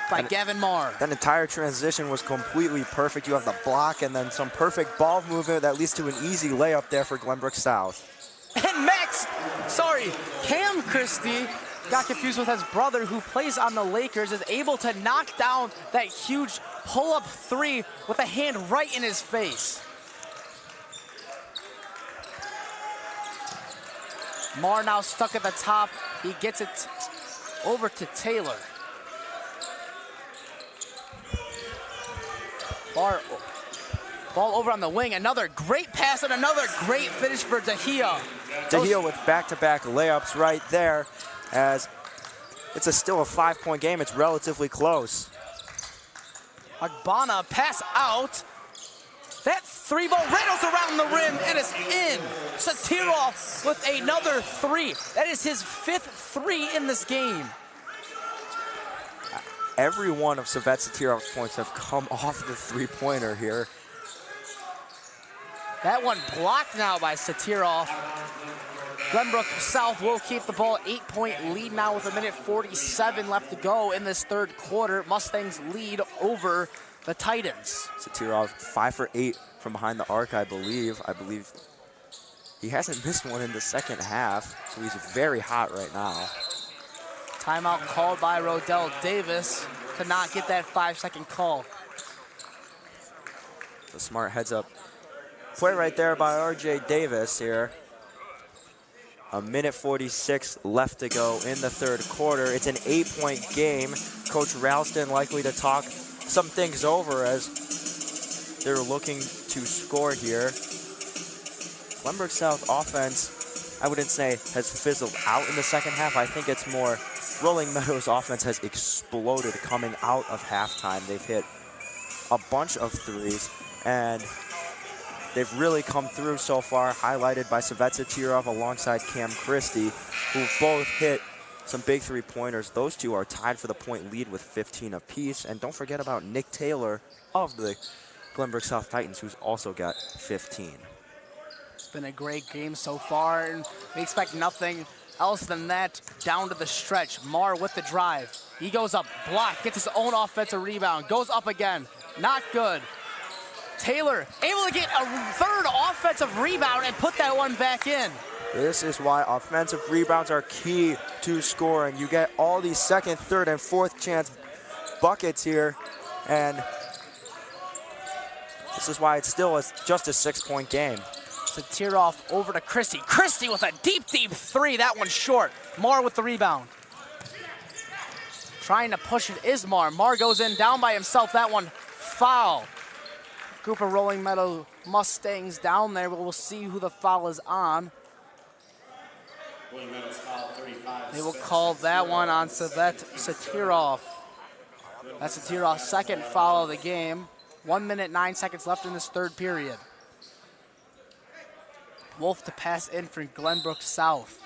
by Gavin Marr. That entire transition was completely perfect. You have the block and then some perfect ball movement that leads to an easy layup there for Glenbrook South. And Cam Christie got confused with his brother who plays on the Lakers, is able to knock down that huge pull-up three with a hand right in his face. Marr now stuck at the top. He gets it over to Taylor. Ball over on the wing. Another great pass and another great finish for Dahia. Dahia with back-to-back layups right there, as it's still a 5-point game. It's relatively close. Agbana pass out. That three ball rattles around the rim and it's in. Satirov with another three. That is his 5th three in this game. Every one of Savet Satirov's points have come off the three-pointer here. That one blocked now by Satirov. Glenbrook South will keep the ball. 8-point lead now with 1:47 left to go in this third quarter. Mustangs lead over the Titans. Satirov 5 for 8 from behind the arc, I believe. He hasn't missed one in the second half, so he's very hot right now. Timeout called by Rodell Davis to not get that 5-second call. The smart heads-up play right there by RJ Davis here. 1:46 left to go in the third quarter. It's an 8-point game. Coach Ralston likely to talk some things over as they're looking to score here. Glenbrook South offense, I wouldn't say has fizzled out in the second half. I think it's more Rolling Meadows offense has exploded coming out of halftime. They've hit a bunch of threes, and they've really come through so far, highlighted by Savet Satirov alongside Cam Christie, who both hit some big three-pointers. Those two are tied for the point lead with 15 apiece. And don't forget about Nick Taylor of the Glenbrook South Titans, who's also got 15. It's been a great game so far, and we expect nothing else than that down to the stretch. Marr with the drive. He goes up, block, gets his own offensive rebound, goes up again. Not good. Taylor able to get a third offensive rebound and put that one back in. This is why offensive rebounds are key to scoring. You get all these second, third, and fourth chance buckets here, and this is why it's still just a 6-point game. Satirov over to Christie. Christie with a deep, deep three. That one short. Marr with the rebound. Trying to push it is Marr. Marr goes in down by himself. That one foul. Group of Rolling Meadow Mustangs down there, but we'll see who the foul is on. They will call that one on Savet Satirov. That's Satirov's second foul of the game. 1:09 left in this third period. Wolf to pass in for Glenbrook South.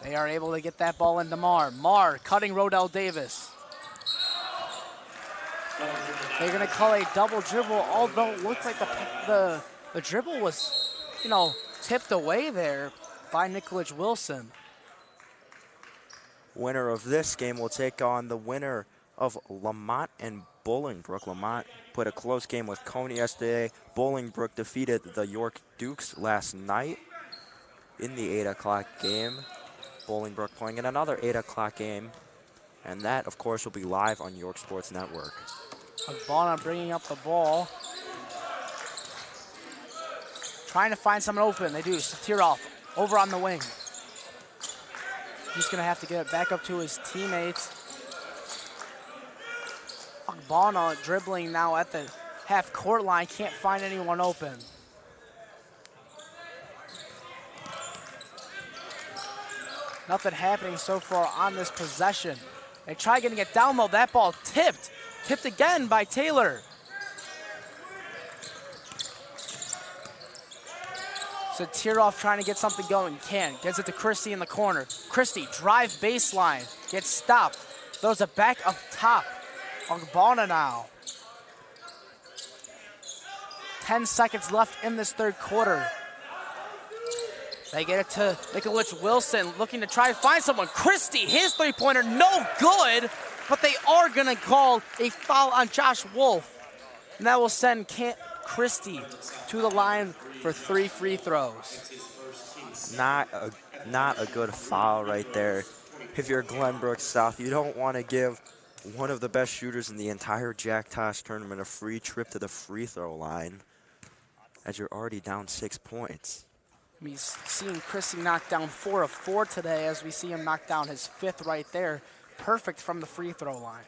They are able to get that ball into Marr. Marr cutting Rodell Davis. They're going to call a double dribble, although it looks like the dribble was, tipped away there by Nicholas Wilson. Winner of this game will take on the winner of Lamont and Bolingbrook. Lamont put a close game with Coney yesterday. Bolingbrook defeated the York Dukes last night in the 8 o'clock game. Bolingbrook playing in another 8 o'clock game And that, of course, will be live on York Sports Network. Agbana bringing up the ball. Trying to find someone open. They do. Satirov over on the wing. He's going to have to get it back up to his teammates. Agbana dribbling now at the half-court line. Can't find anyone open. Nothing happening so far on this possession. They try getting it down low. That ball tipped. Tipped again by Taylor. Satirov trying to get something going. Can't. Gets it to Christie in the corner. Christie, drive baseline. Gets stopped. Throws it back up top. Agbana now. 10 seconds left in this third quarter. They get it to Nikolic Wilson, looking to try to find someone. Christie, his three-pointer, no good, but they are going to call a foul on Josh Wolf. And that will send Christie to the line for 3 free throws. Not a good foul right there. If you're Glenbrook South, you don't want to give one of the best shooters in the entire Jack Tosh tournament a free trip to the free throw line, as you're already down 6 points. We've seen Christie knock down 4 of 4 today, as we see him knock down his 5th right there. Perfect from the free throw line.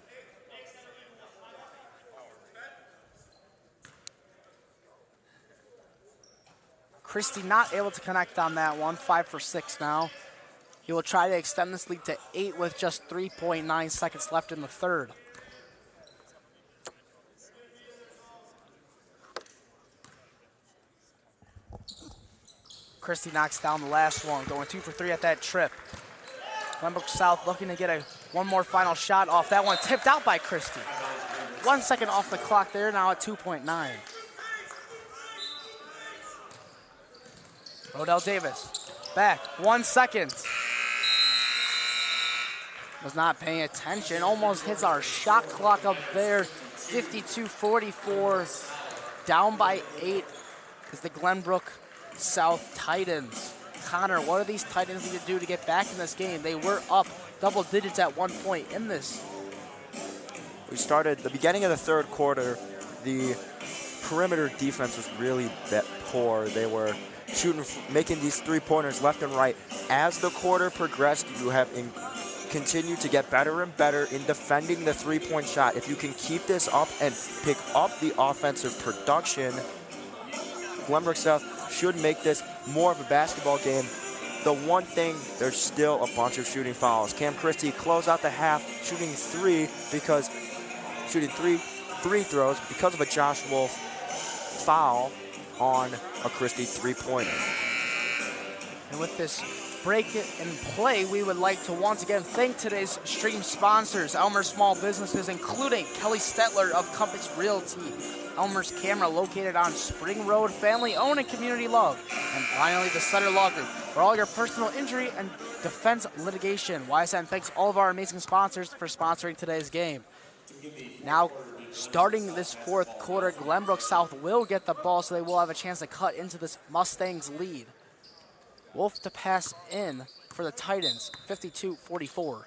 Christie not able to connect on that one, 5 for 6 now. He will try to extend this lead to 8 with just 3.9 seconds left in the third. Christie knocks down the last one, going 2 for 3 at that trip. Glenbrook South looking to get one more final shot off. That one tipped out by Christie. 1 second off the clock there, now at 2.9. Rodell Davis, back, 1 second. Was not paying attention, almost hits our shot clock up there. 52-44, down by 8 is the Glenbrook South Titans. Connor, what do these Titans need to do to get back in this game? They were up double digits at one point in this. We started the beginning of the third quarter. The perimeter defense was really poor. They were making these three-pointers left and right. As the quarter progressed, you have continued to get better and better in defending the three-point shot. If you can keep this up and pick up the offensive production, Glenbrook South should make this more of a basketball game. The one thing, there's still a bunch of shooting fouls. Cam Christie close out the half, shooting three free throws because of a Josh Wolf foul on a Christie three-pointer. And with this break in play, we would like to once again thank today's stream sponsors, Elmer's Small Businesses, including Kelly Stetler of Compass Realty, Elmer's Camera, located on Spring Road, family owned and community loved. And finally, the Sutter Law Group, for all your personal injury and defense litigation. YSN thanks all of our amazing sponsors for sponsoring today's game. Now, starting this fourth quarter, Glenbrook South will get the ball, so they will have a chance to cut into this Mustangs lead. Wolf to pass in for the Titans, 52-44.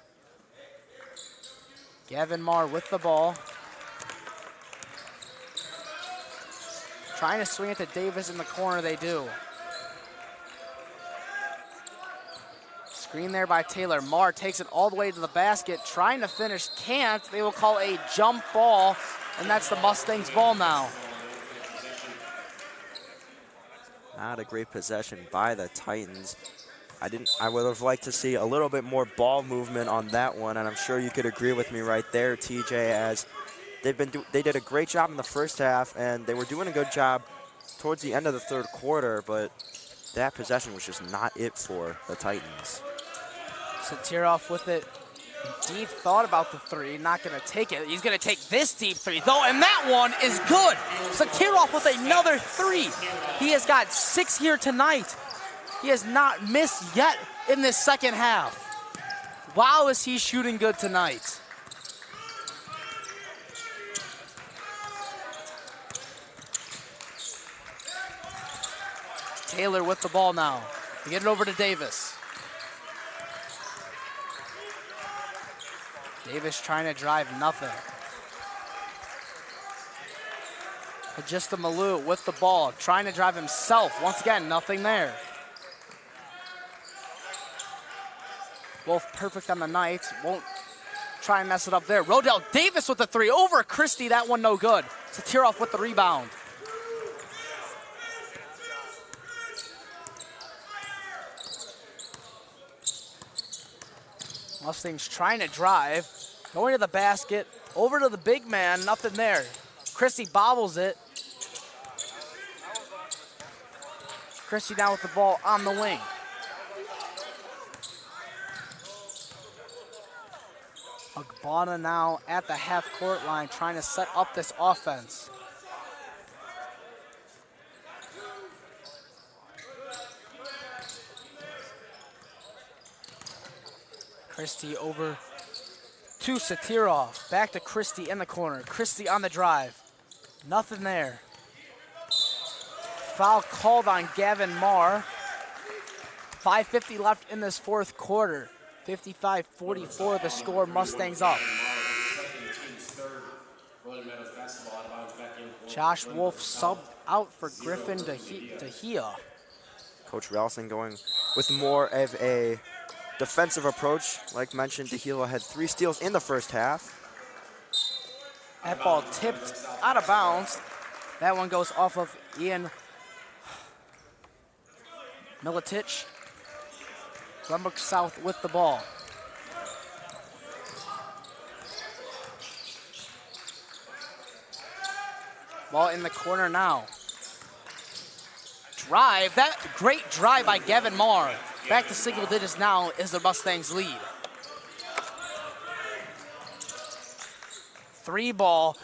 Gavin Marr with the ball. Trying to swing it to Davis in the corner, they do. Screen there by Taylor. Marr takes it all the way to the basket, trying to finish, can't. They will call a jump ball, and that's the Mustangs ball now. Not a great possession by the Titans. I would have liked to see a little bit more ball movement on that one, and I'm sure you could agree with me right there, TJ, as they did a great job in the first half, and they were doing a good job towards the end of the third quarter, but that possession was just not it for the Titans. Satirov with it. Deep thought about the three, not gonna take it. He's gonna take this deep three though, and that one is good. Satirov with another three. He has got 6 here tonight. He has not missed yet in this second half. Wow, is he shooting good tonight. Taylor with the ball now. They get it over to Davis. Davis trying to drive, nothing. Just a Malou with the ball, trying to drive himself. Once again, nothing there. Both perfect on the night. Won't try and mess it up there. Rodell Davis with the three over Christie. That one no good. Satirov with the rebound. Mustangs trying to drive. Going to the basket. Over to the big man. Nothing there. Christie bobbles it. Christie down with the ball on the wing. Agbana now at the half-court line trying to set up this offense. Christie over to Satirov. Back to Christie in the corner. Christie on the drive. Nothing there. Foul called on Gavin Marr. 5:50 left in this fourth quarter. 55-44 the score, Mustangs up. Josh Wolf subbed out for Griffin Dahia. Coach Ralston going with more of a defensive approach. Like mentioned, Dahila had 3 steals in the first half. That ball tipped out of bounds. That one goes off of Ian Milicic. Glenbrook South with the ball. Ball in the corner now. Drive, that great drive by Gavin Marr. Back to single digits now is the Mustangs lead. 3 ball.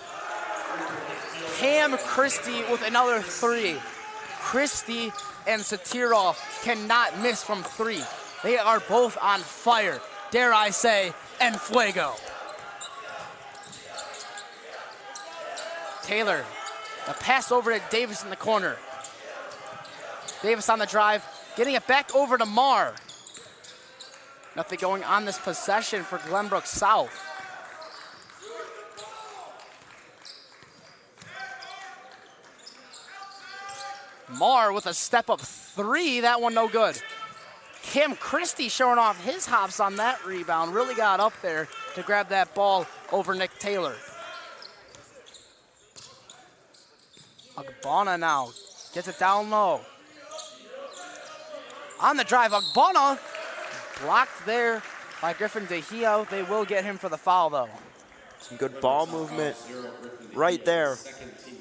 Cam Christie with another 3. Christie and Satirov cannot miss from 3. They are both on fire, dare I say, en fuego. Taylor, the pass over to Davis in the corner. Davis on the drive, getting it back over to Marr. Nothing going on this possession for Glenbrook South. Marr with a step-up 3, that one no good. Cam Christie showing off his hops on that rebound. Really got up there to grab that ball over Nick Taylor. Agbana now gets it down low. On the drive, Agbana blocked there by Griffin Dahia. They will get him for the foul though. Some good ball movement right there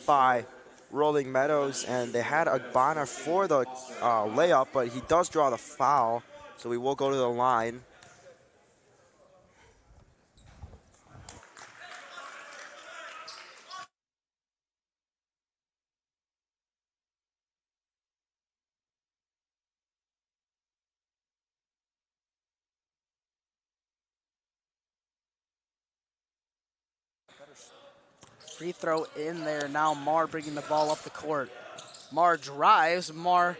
by Rolling Meadows, and they had Agbana for the layup, but he does draw the foul, so we will go to the line. Free throw in there. Now Marr bringing the ball up the court. Marr drives. Marr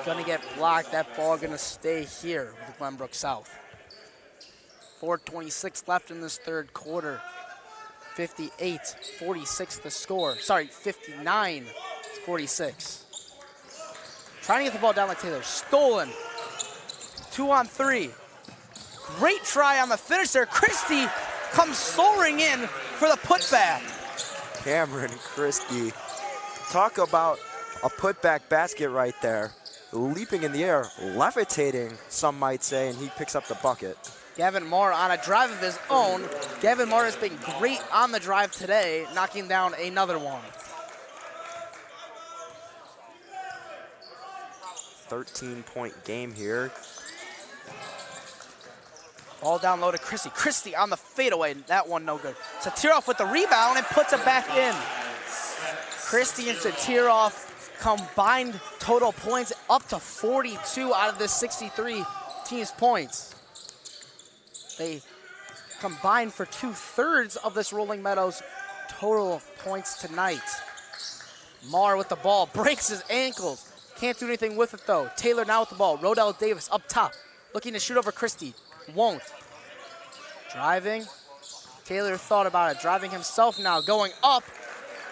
gonna get blocked. That ball gonna stay here with Glenbrook South. 4:26 left in this third quarter. 58-46 the score. Sorry, 59-46. Trying to get the ball down like Taylor. Stolen. 2-on-3. Great try on the finish there. Christie comes soaring in for the putback. Cameron Christie. Talk about a putback basket right there. Leaping in the air, levitating, some might say, and he picks up the bucket. Gavin Marr on a drive of his own. Gavin Marr has been great on the drive today, knocking down another one. 13-point game here. Ball down low to Christie. Christie on the fadeaway. That one no good. Satirov with the rebound and puts it back in. Christie and Satirov combined total points up to 42 out of the 63 team's points. They combined for 2/3 of this Rolling Meadows total points tonight. Marr with the ball, breaks his ankles. Can't do anything with it though. Taylor now with the ball. Rodell Davis up top, looking to shoot over Christie. Won't. Driving. Taylor thought about it. Driving himself now. Going up.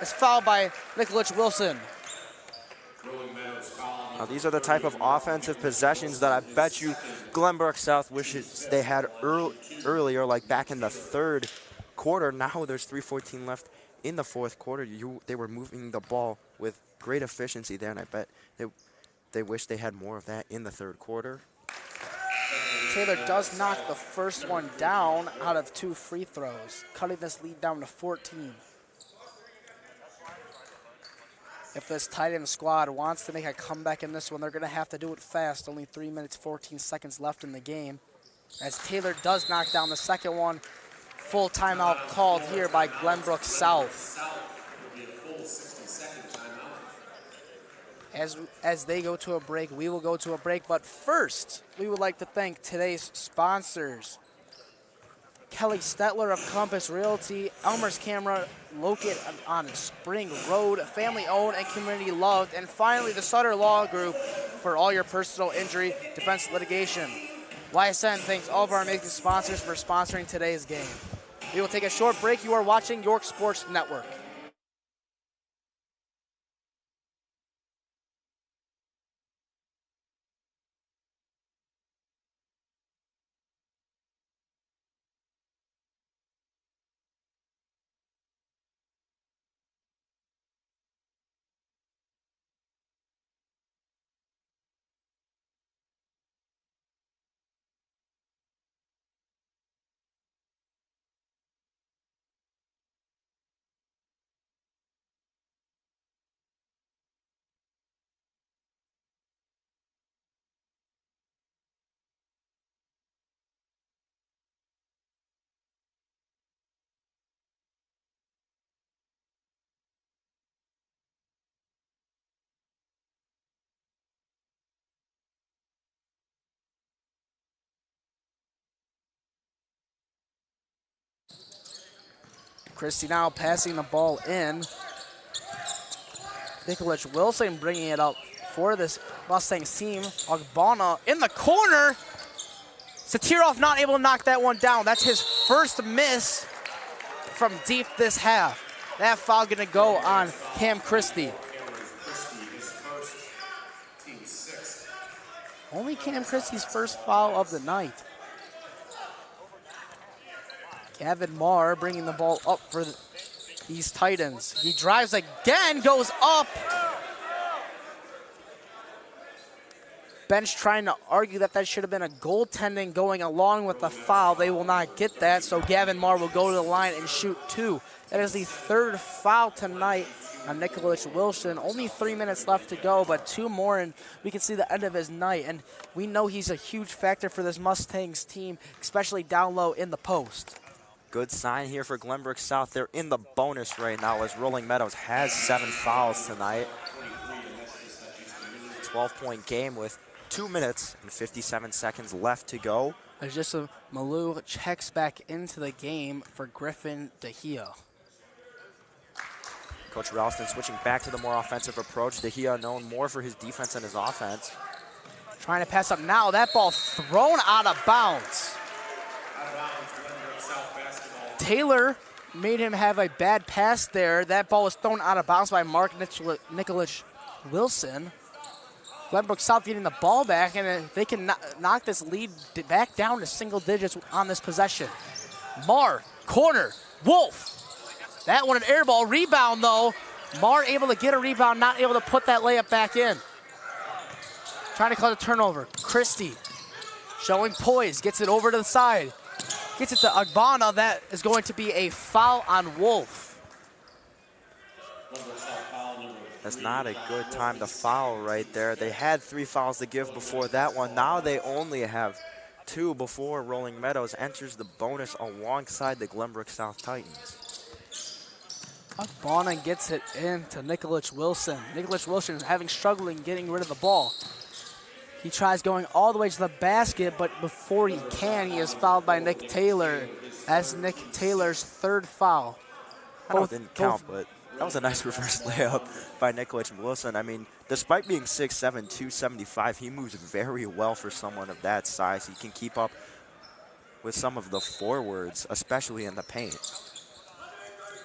Is fouled by Nikolic Wilson. Now these are the type of offensive possessions that I bet you Glenbrook South wishes they had earlier, like back in the third quarter. Now there's 3:14 left in the fourth quarter. They were moving the ball with great efficiency there, and I bet they wish they had more of that in the third quarter. Taylor does knock the first one down out of 2 free throws, cutting this lead down to 14. If this tight end squad wants to make a comeback in this one, they're going to have to do it fast. Only 3 minutes, 14 seconds left in the game. As Taylor does knock down the second one, full timeout called here by Glenbrook South. As they go to a break, we will go to a break. But first, we would like to thank today's sponsors. Kelly Stetler of Compass Realty, Elmer's Camera, located on Spring Road, family owned and community loved. And finally, the Sutter Law Group for all your personal injury defense litigation. YSN thanks all of our amazing sponsors for sponsoring today's game. We will take a short break. You are watching York Sports Network. Christie now passing the ball in. Nikolic Wilson bringing it up for this Mustangs team. Ogbonna in the corner. Satirov not able to knock that one down. That's his first miss from deep this half. That foul gonna go on Cam Christie. Only Cam Christie's first foul of the night. Gavin Marr bringing the ball up for these Titans. He drives again, goes up. Bench trying to argue that should have been a goaltending going along with the foul. They will not get that, so Gavin Marr will go to the line and shoot 2. That is the 3rd foul tonight on Nikolic Wilson. Only 3 minutes left to go, but 2 more and we can see the end of his night. And we know he's a huge factor for this Mustangs team, especially down low in the post. Good sign here for Glenbrook South. They're in the bonus right now as Rolling Meadows has 7 fouls tonight. 12-point game with 2 minutes and 57 seconds left to go. There's just a Malou checks back into the game for Griffin DeHia. Coach Ralston switching back to the more offensive approach. DeHia known more for his defense than his offense. Trying to pass up now. That ball thrown out of bounds. Taylor made him have a bad pass there. That ball was thrown out of bounds by Mark Nikolic Wilson. Glenbrook South getting the ball back, and they can knock this lead back down to single digits on this possession. Marr, corner, Wolf. That one an air ball. Rebound, though. Marr able to get a rebound, not able to put that layup back in. Trying to cause a turnover. Christie showing poise, gets it over to the side. Gets it to Ogbonna. That is going to be a foul on Wolf. That's not a good time to foul right there. They had 3 fouls to give before that one. Now they only have 2 before Rolling Meadows enters the bonus alongside the Glenbrook South Titans. Ogbonna gets it into Nikolic Wilson. Nikolic Wilson is having struggling getting rid of the ball. He tries going all the way to the basket, but before he can, he is fouled by Nick Taylor. That's Nick Taylor's 3rd foul. I know it didn't count, but that was a nice reverse layup by Nikolic Wilson. I mean, despite being 6'7", 275, he moves very well for someone of that size. He can keep up with some of the forwards, especially in the paint.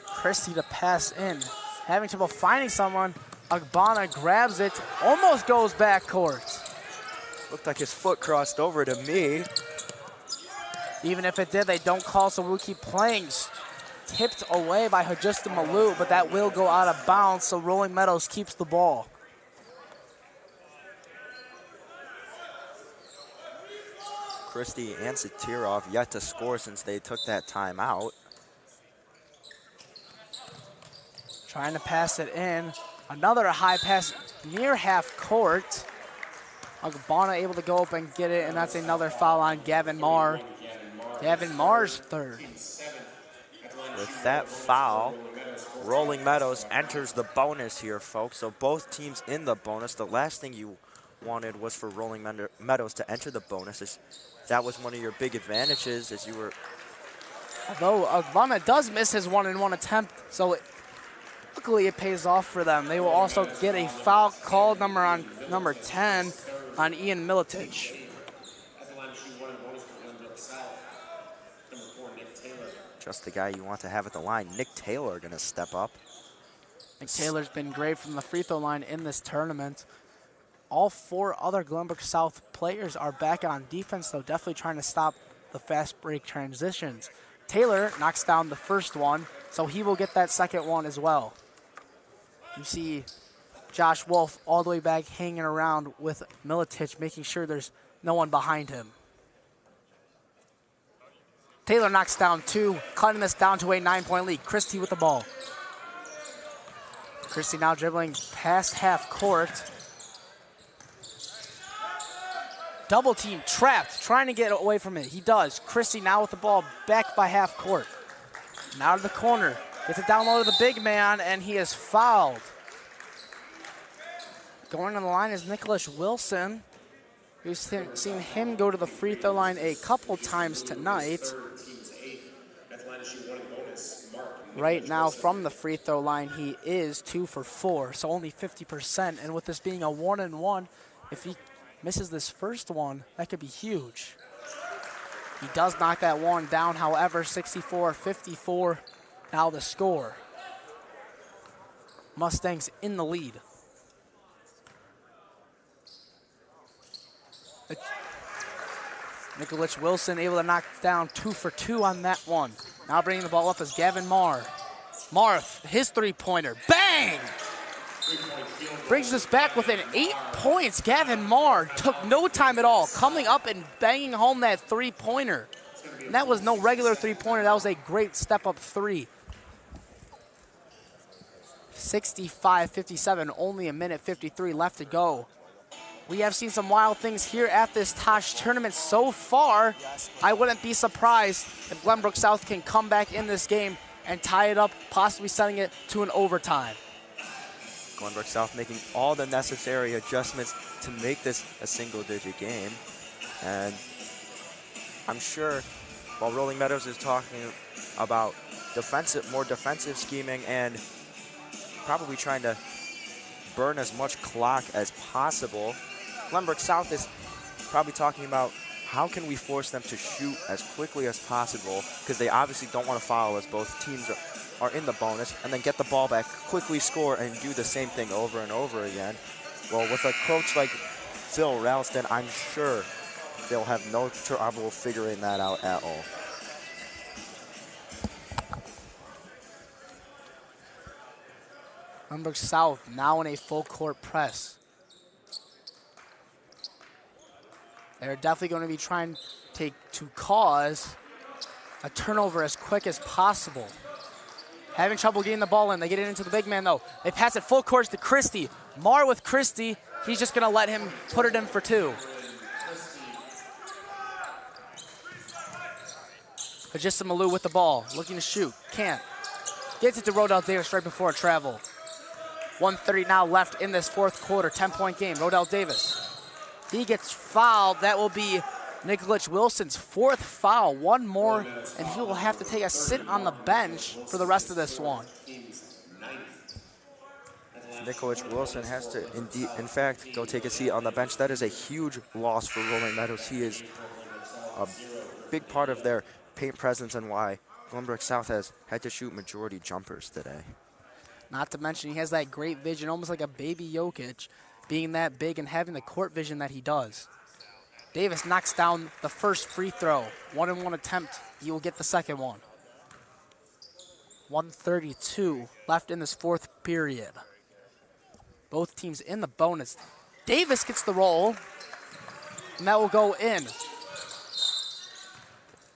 Christie to pass in. Having trouble finding someone. Agbana grabs it, almost goes backcourt. Looked like his foot crossed over to me. Even if it did, they don't call, so we'll keep playing. Tipped away by Hajista Malou, but that will go out of bounds, so Rolling Meadows keeps the ball. Christie and Satirov yet to score since they took that timeout. Trying to pass it in. Another high pass near half court. Agbana able to go up and get it, and that's another foul on Gavin Marr. Gavin Marr's third. With that foul, Rolling Meadows enters the bonus here, folks. So both teams in the bonus. The last thing you wanted was for Rolling Meadows to enter the bonus. That was one of your big advantages as you were. Although Agbana does miss his 1-and-1 attempt, so luckily it pays off for them. They will also get a foul called on number 10 on Ian Milicic. Just the guy you want to have at the line. Nick Taylor gonna step up. Nick Taylor's been great from the free throw line in this tournament. All 4 other Glenbrook South players are back on defense, though, definitely trying to stop the fast break transitions. Taylor knocks down the first one, so he will get that second one as well. You see Josh Wolf all the way back hanging around with Milicic, making sure there's no one behind him. Taylor knocks down 2, cutting this down to a 9-point lead. Christie with the ball. Christie now dribbling past half court. Double team, trapped, trying to get away from it. He does. Christie now with the ball back by half court. Now to the corner. Gets it down low to the big man, and he is fouled. Going on the line is Nicholas Wilson. We've seen him go to the free throw line a couple times tonight. Right now from the free throw line, he is 2 for 4, so only 50%. And with this being a 1-and-1, if he misses this first one, that could be huge. He does knock that one down, however, 64-54, now the score. Mustangs in the lead. Nikolic Wilson able to knock down 2 for 2 on that one. Now bringing the ball up is Gavin Marr. Marr, his three-pointer, bang! Brings us back within 8 points. Gavin Marr took no time at all, coming up and banging home that three-pointer. And that was no regular three-pointer, that was a great step-up three. 65-57, only a minute 53 left to go. We have seen some wild things here at this Tosh tournament so far. I wouldn't be surprised if Glenbrook South can come back in this game and tie it up, possibly sending it to an overtime. Glenbrook South making all the necessary adjustments to make this a single-digit game. And I'm sure while Rolling Meadows is talking about more defensive scheming and probably trying to burn as much clock as possible, Glenbrook South is probably talking about how can we force them to shoot as quickly as possible, because they obviously don't want to foul as both teams are in the bonus, and then get the ball back, quickly score, and do the same thing over and over again. Well, with a coach like Phil Ralston, I'm sure they'll have no trouble figuring that out at all. Glenbrook South now in a full court press. They're definitely going to be trying to cause a turnover as quick as possible. Having trouble getting the ball in. They get it into the big man, though. They pass it full court to Christie. Marr with Christie. He's just going to let him put it in for 2. Hajista Malou with the ball, looking to shoot. Can't. Gets it to Rodell Davis right before a travel. 1:30 now left in this fourth quarter. 10-point game. Rodell Davis. He gets fouled. That will be Nikolic Wilson's 4th foul. One more, and he will have to take a sit on the bench for the rest of this one. Nikolic Wilson has to, in fact, go take a seat on the bench. That is a huge loss for Rolling Meadows. He is a big part of their paint presence and why Glenbrook South has had to shoot majority jumpers today. Not to mention he has that great vision, almost like a baby Jokic, being that big and having the court vision that he does. Davis knocks down the first free throw. 1-and-1 attempt. He will get the second one. 1:32 left in this fourth period. Both teams in the bonus. Davis gets the roll, and that will go in.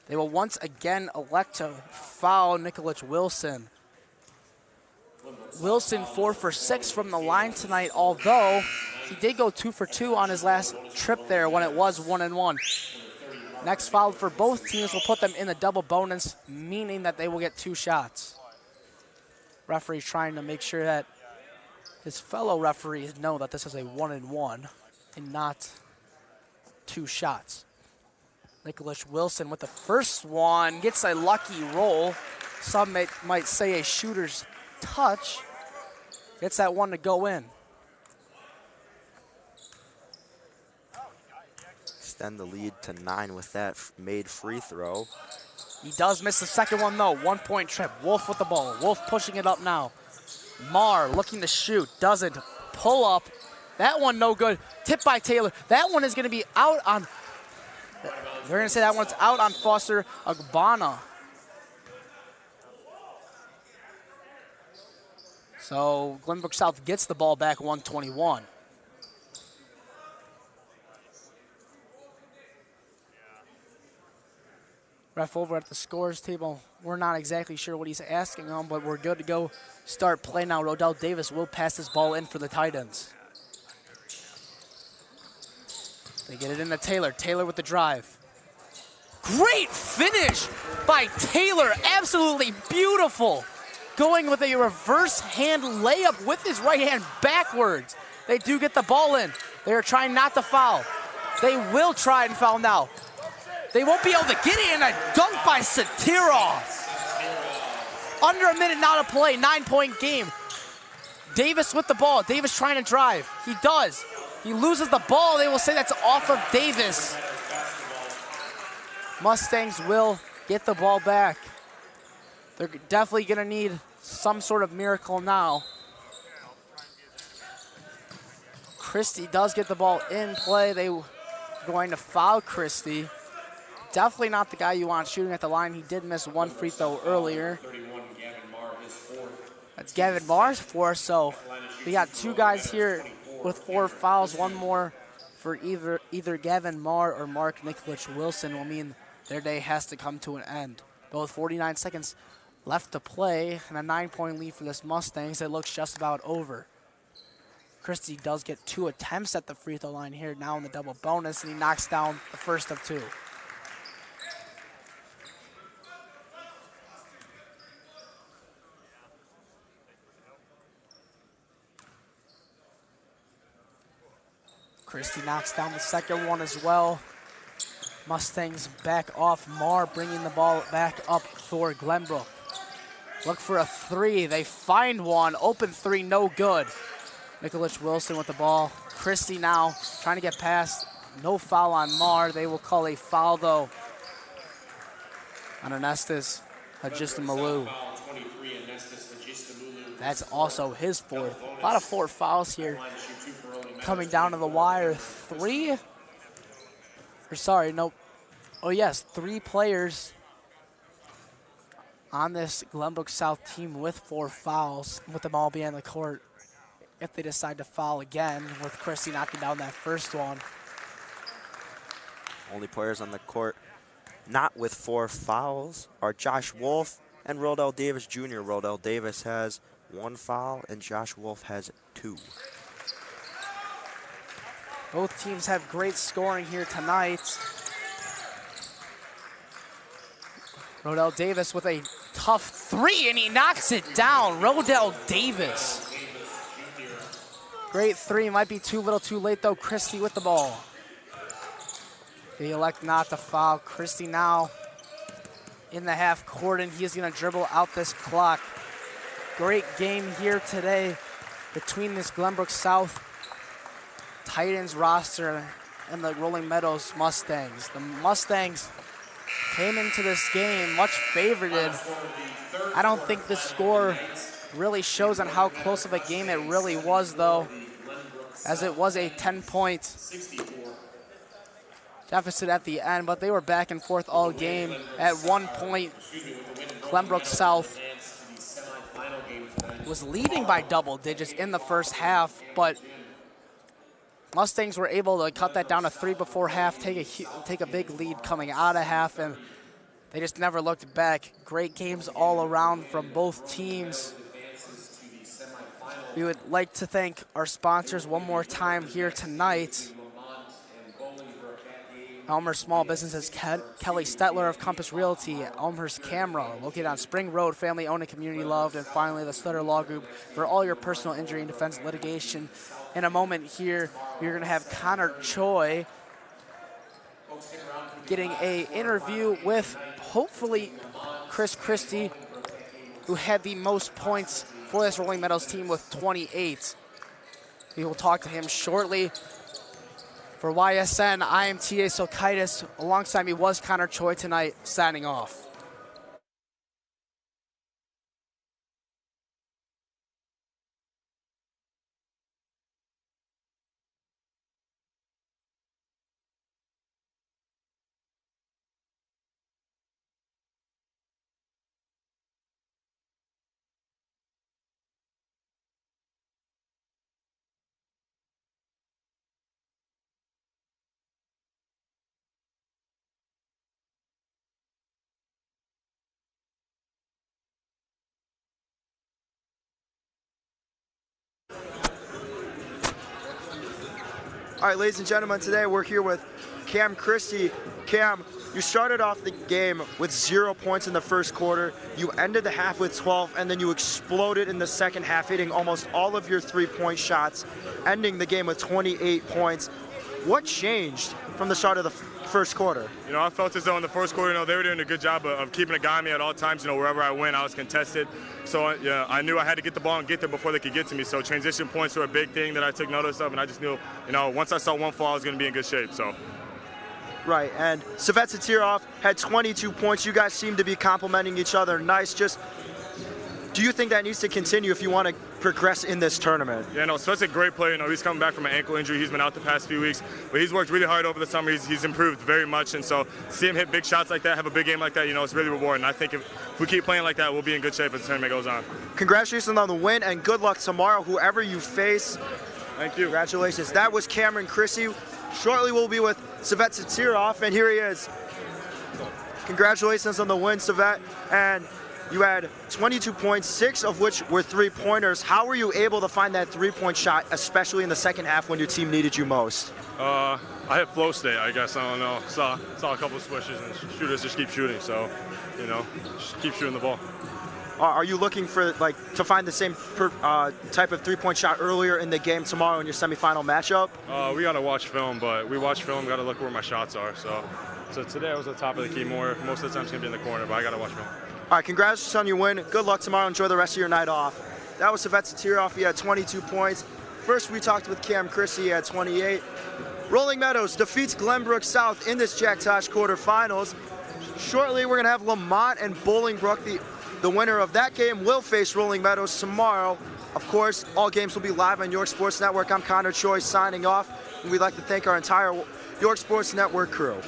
They will once again elect to foul Nikolic Wilson. Wilson 4 for 6 from the line tonight, although he did go 2 for 2 on his last trip there when it was 1-and-1. Next foul for both teams will put them in the double bonus, meaning that they will get 2 shots. Referee trying to make sure that his fellow referees know that this is a 1-and-1 and not 2 shots. Nikolic Wilson with the first one gets a lucky roll. Some might say a shooter's touch. Gets that one to go in. Extend the lead to 9 with that made free throw. He does miss the second one though. 1-point trip. Wolf with the ball. Wolf pushing it up now. Marr looking to shoot. Doesn't. Pull up. That one no good. Tip by Taylor. That one is going to be out on. They're going to say that one's out on Foster Agbana. So Glenbrook South gets the ball back, 121. Ref over at the scores table. We're not exactly sure what he's asking them, but we're good to go start play now. Rodell Davis will pass this ball in for the Titans. They get it into Taylor. Taylor with the drive. Great finish by Taylor. Absolutely beautiful. Going with a reverse hand layup with his right hand backwards. They do get the ball in. They are trying not to foul. They will try and foul now. They won't be able to get it in. A dunk by Satirov. Under a minute now to play. 9-point game. Davis with the ball. Davis trying to drive. He does. He loses the ball. They will say that's off of Davis. Mustangs will get the ball back. They're definitely going to need some sort of miracle now. Christie does get the ball in play. They are going to foul Christie. Definitely not the guy you want shooting at the line. He did miss one free throw earlier. That's Gavin Marr's fourth, so we got 2 guys here with 4 fouls. One more for either Gavin Marr or Mark Nikolic Wilson will mean their day has to come to an end. Both 49 seconds left to play, and a 9-point lead for this Mustangs. It looks just about over. Christie does get 2 attempts at the free throw line here now in the double bonus, and he knocks down the first of 2. Christie knocks down the second one as well. Mustangs back off. Marr bringing the ball back up for Glenbrook. Look for a 3. They find one. Open 3, no good. Nikolic Wilson with the ball. Christie now trying to get past. No foul on Marr. They will call a foul, though, on Anestis Agistamulu. That's also his 4th. A lot of 4 fouls here. Coming down to the wire. 3? Or sorry, nope. Oh, yes, 3 players on this Glenbrook South team with 4 fouls, with them all being on the court. If they decide to foul again, with Christie knocking down that first one. Only players on the court not with 4 fouls are Josh Wolf and Rodell Davis Jr. Rodell Davis has 1 foul and Josh Wolf has 2. Both teams have great scoring here tonight. Rodell Davis with a tough 3, and he knocks it down. Rodell Davis. Great 3, might be too little too late though. Christie with the ball. They elect not to foul. Christie now in the half court, and he is gonna dribble out this clock. Great game here today between this Glenbrook South Titans roster and the Rolling Meadows Mustangs. The Mustangs came into this game much favorited. I don't think the score really shows on how close of a game it really was, though, as it was a 10-point deficit at the end, but they were back and forth all game. At one point, Glenbrook South was leading by double digits in the first half, but Mustangs were able to cut that down to 3 before half, take a big lead coming out of half, and they just never looked back. Great games all around from both teams. We would like to thank our sponsors one more time here tonight. Elmhurst Small Businesses, Kelly Stetler of Compass Realty, Elmhurst Camera, located on Spring Road, family owned and community loved, and finally the Stetler Law Group for all your personal injury and defense litigation. In a moment here, you're going to have Connor Choi getting an interview with, hopefully, Chris Christie, who had the most points for this Rolling Meadows team with 28. We will talk to him shortly. For YSN, I am T.A. Sokaitis. Alongside me was Connor Choi tonight, signing off. All right, ladies and gentlemen, today we're here with Cam Christie. Cam, you started off the game with 0 points in the first quarter. You ended the half with 12, and then you exploded in the second half, hitting almost all of your three-point shots, ending the game with 28 points. What changed from the start of the first quarter? You know, I felt as though in the first quarter, they were doing a good job of keeping a guy on me at all times. Wherever I went, I was contested. So I knew I had to get the ball and get there before they could get to me. So transition points were a big thing that I took notice of, and I just knew, once I saw one fall, I was going to be in good shape. So. Right, and Savet Satirov had 22 points. You guys seem to be complimenting each other. Nice. Just, do you think that needs to continue if you want to progress in this tournament? Yeah, no, Svet's a great player. He's coming back from an ankle injury. He's been out the past few weeks, but he's worked really hard over the summer. He's improved very much, and so see him hit big shots like that, have a big game like that, it's really rewarding. I think if we keep playing like that, we'll be in good shape as the tournament goes on. Congratulations on the win, and good luck tomorrow, whoever you face. Thank you. Congratulations. That was Cameron Christie. Shortly, we'll be with Savet Satirov, and here he is. Congratulations on the win, Savet. And you had 22 points, 6 of which were three-pointers. How were you able to find that three-point shot, especially in the second half when your team needed you most? I had flow state, I guess. I don't know. Saw a couple of swishes, and shooters just keep shooting. So, just keep shooting the ball. Are you looking for to find the same type of three-point shot earlier in the game tomorrow in your semifinal matchup? We got to watch film, but we watch film. Got to look where my shots are. So today I was at the top of the key more. Most of the time it's gonna be in the corner, but I got to watch film. All right, congrats on your win. Good luck tomorrow. Enjoy the rest of your night off. That was Savet Satirov. He had 22 points. First, we talked with Cam Christie. He had 28. Rolling Meadows defeats Glenbrook South in this Jack Tosh quarterfinals. Shortly, we're gonna have Lamont and Bolingbrook. The winner of that game will face Rolling Meadows tomorrow. Of course, all games will be live on York Sports Network. I'm Connor Choi signing off, and we'd like to thank our entire York Sports Network crew.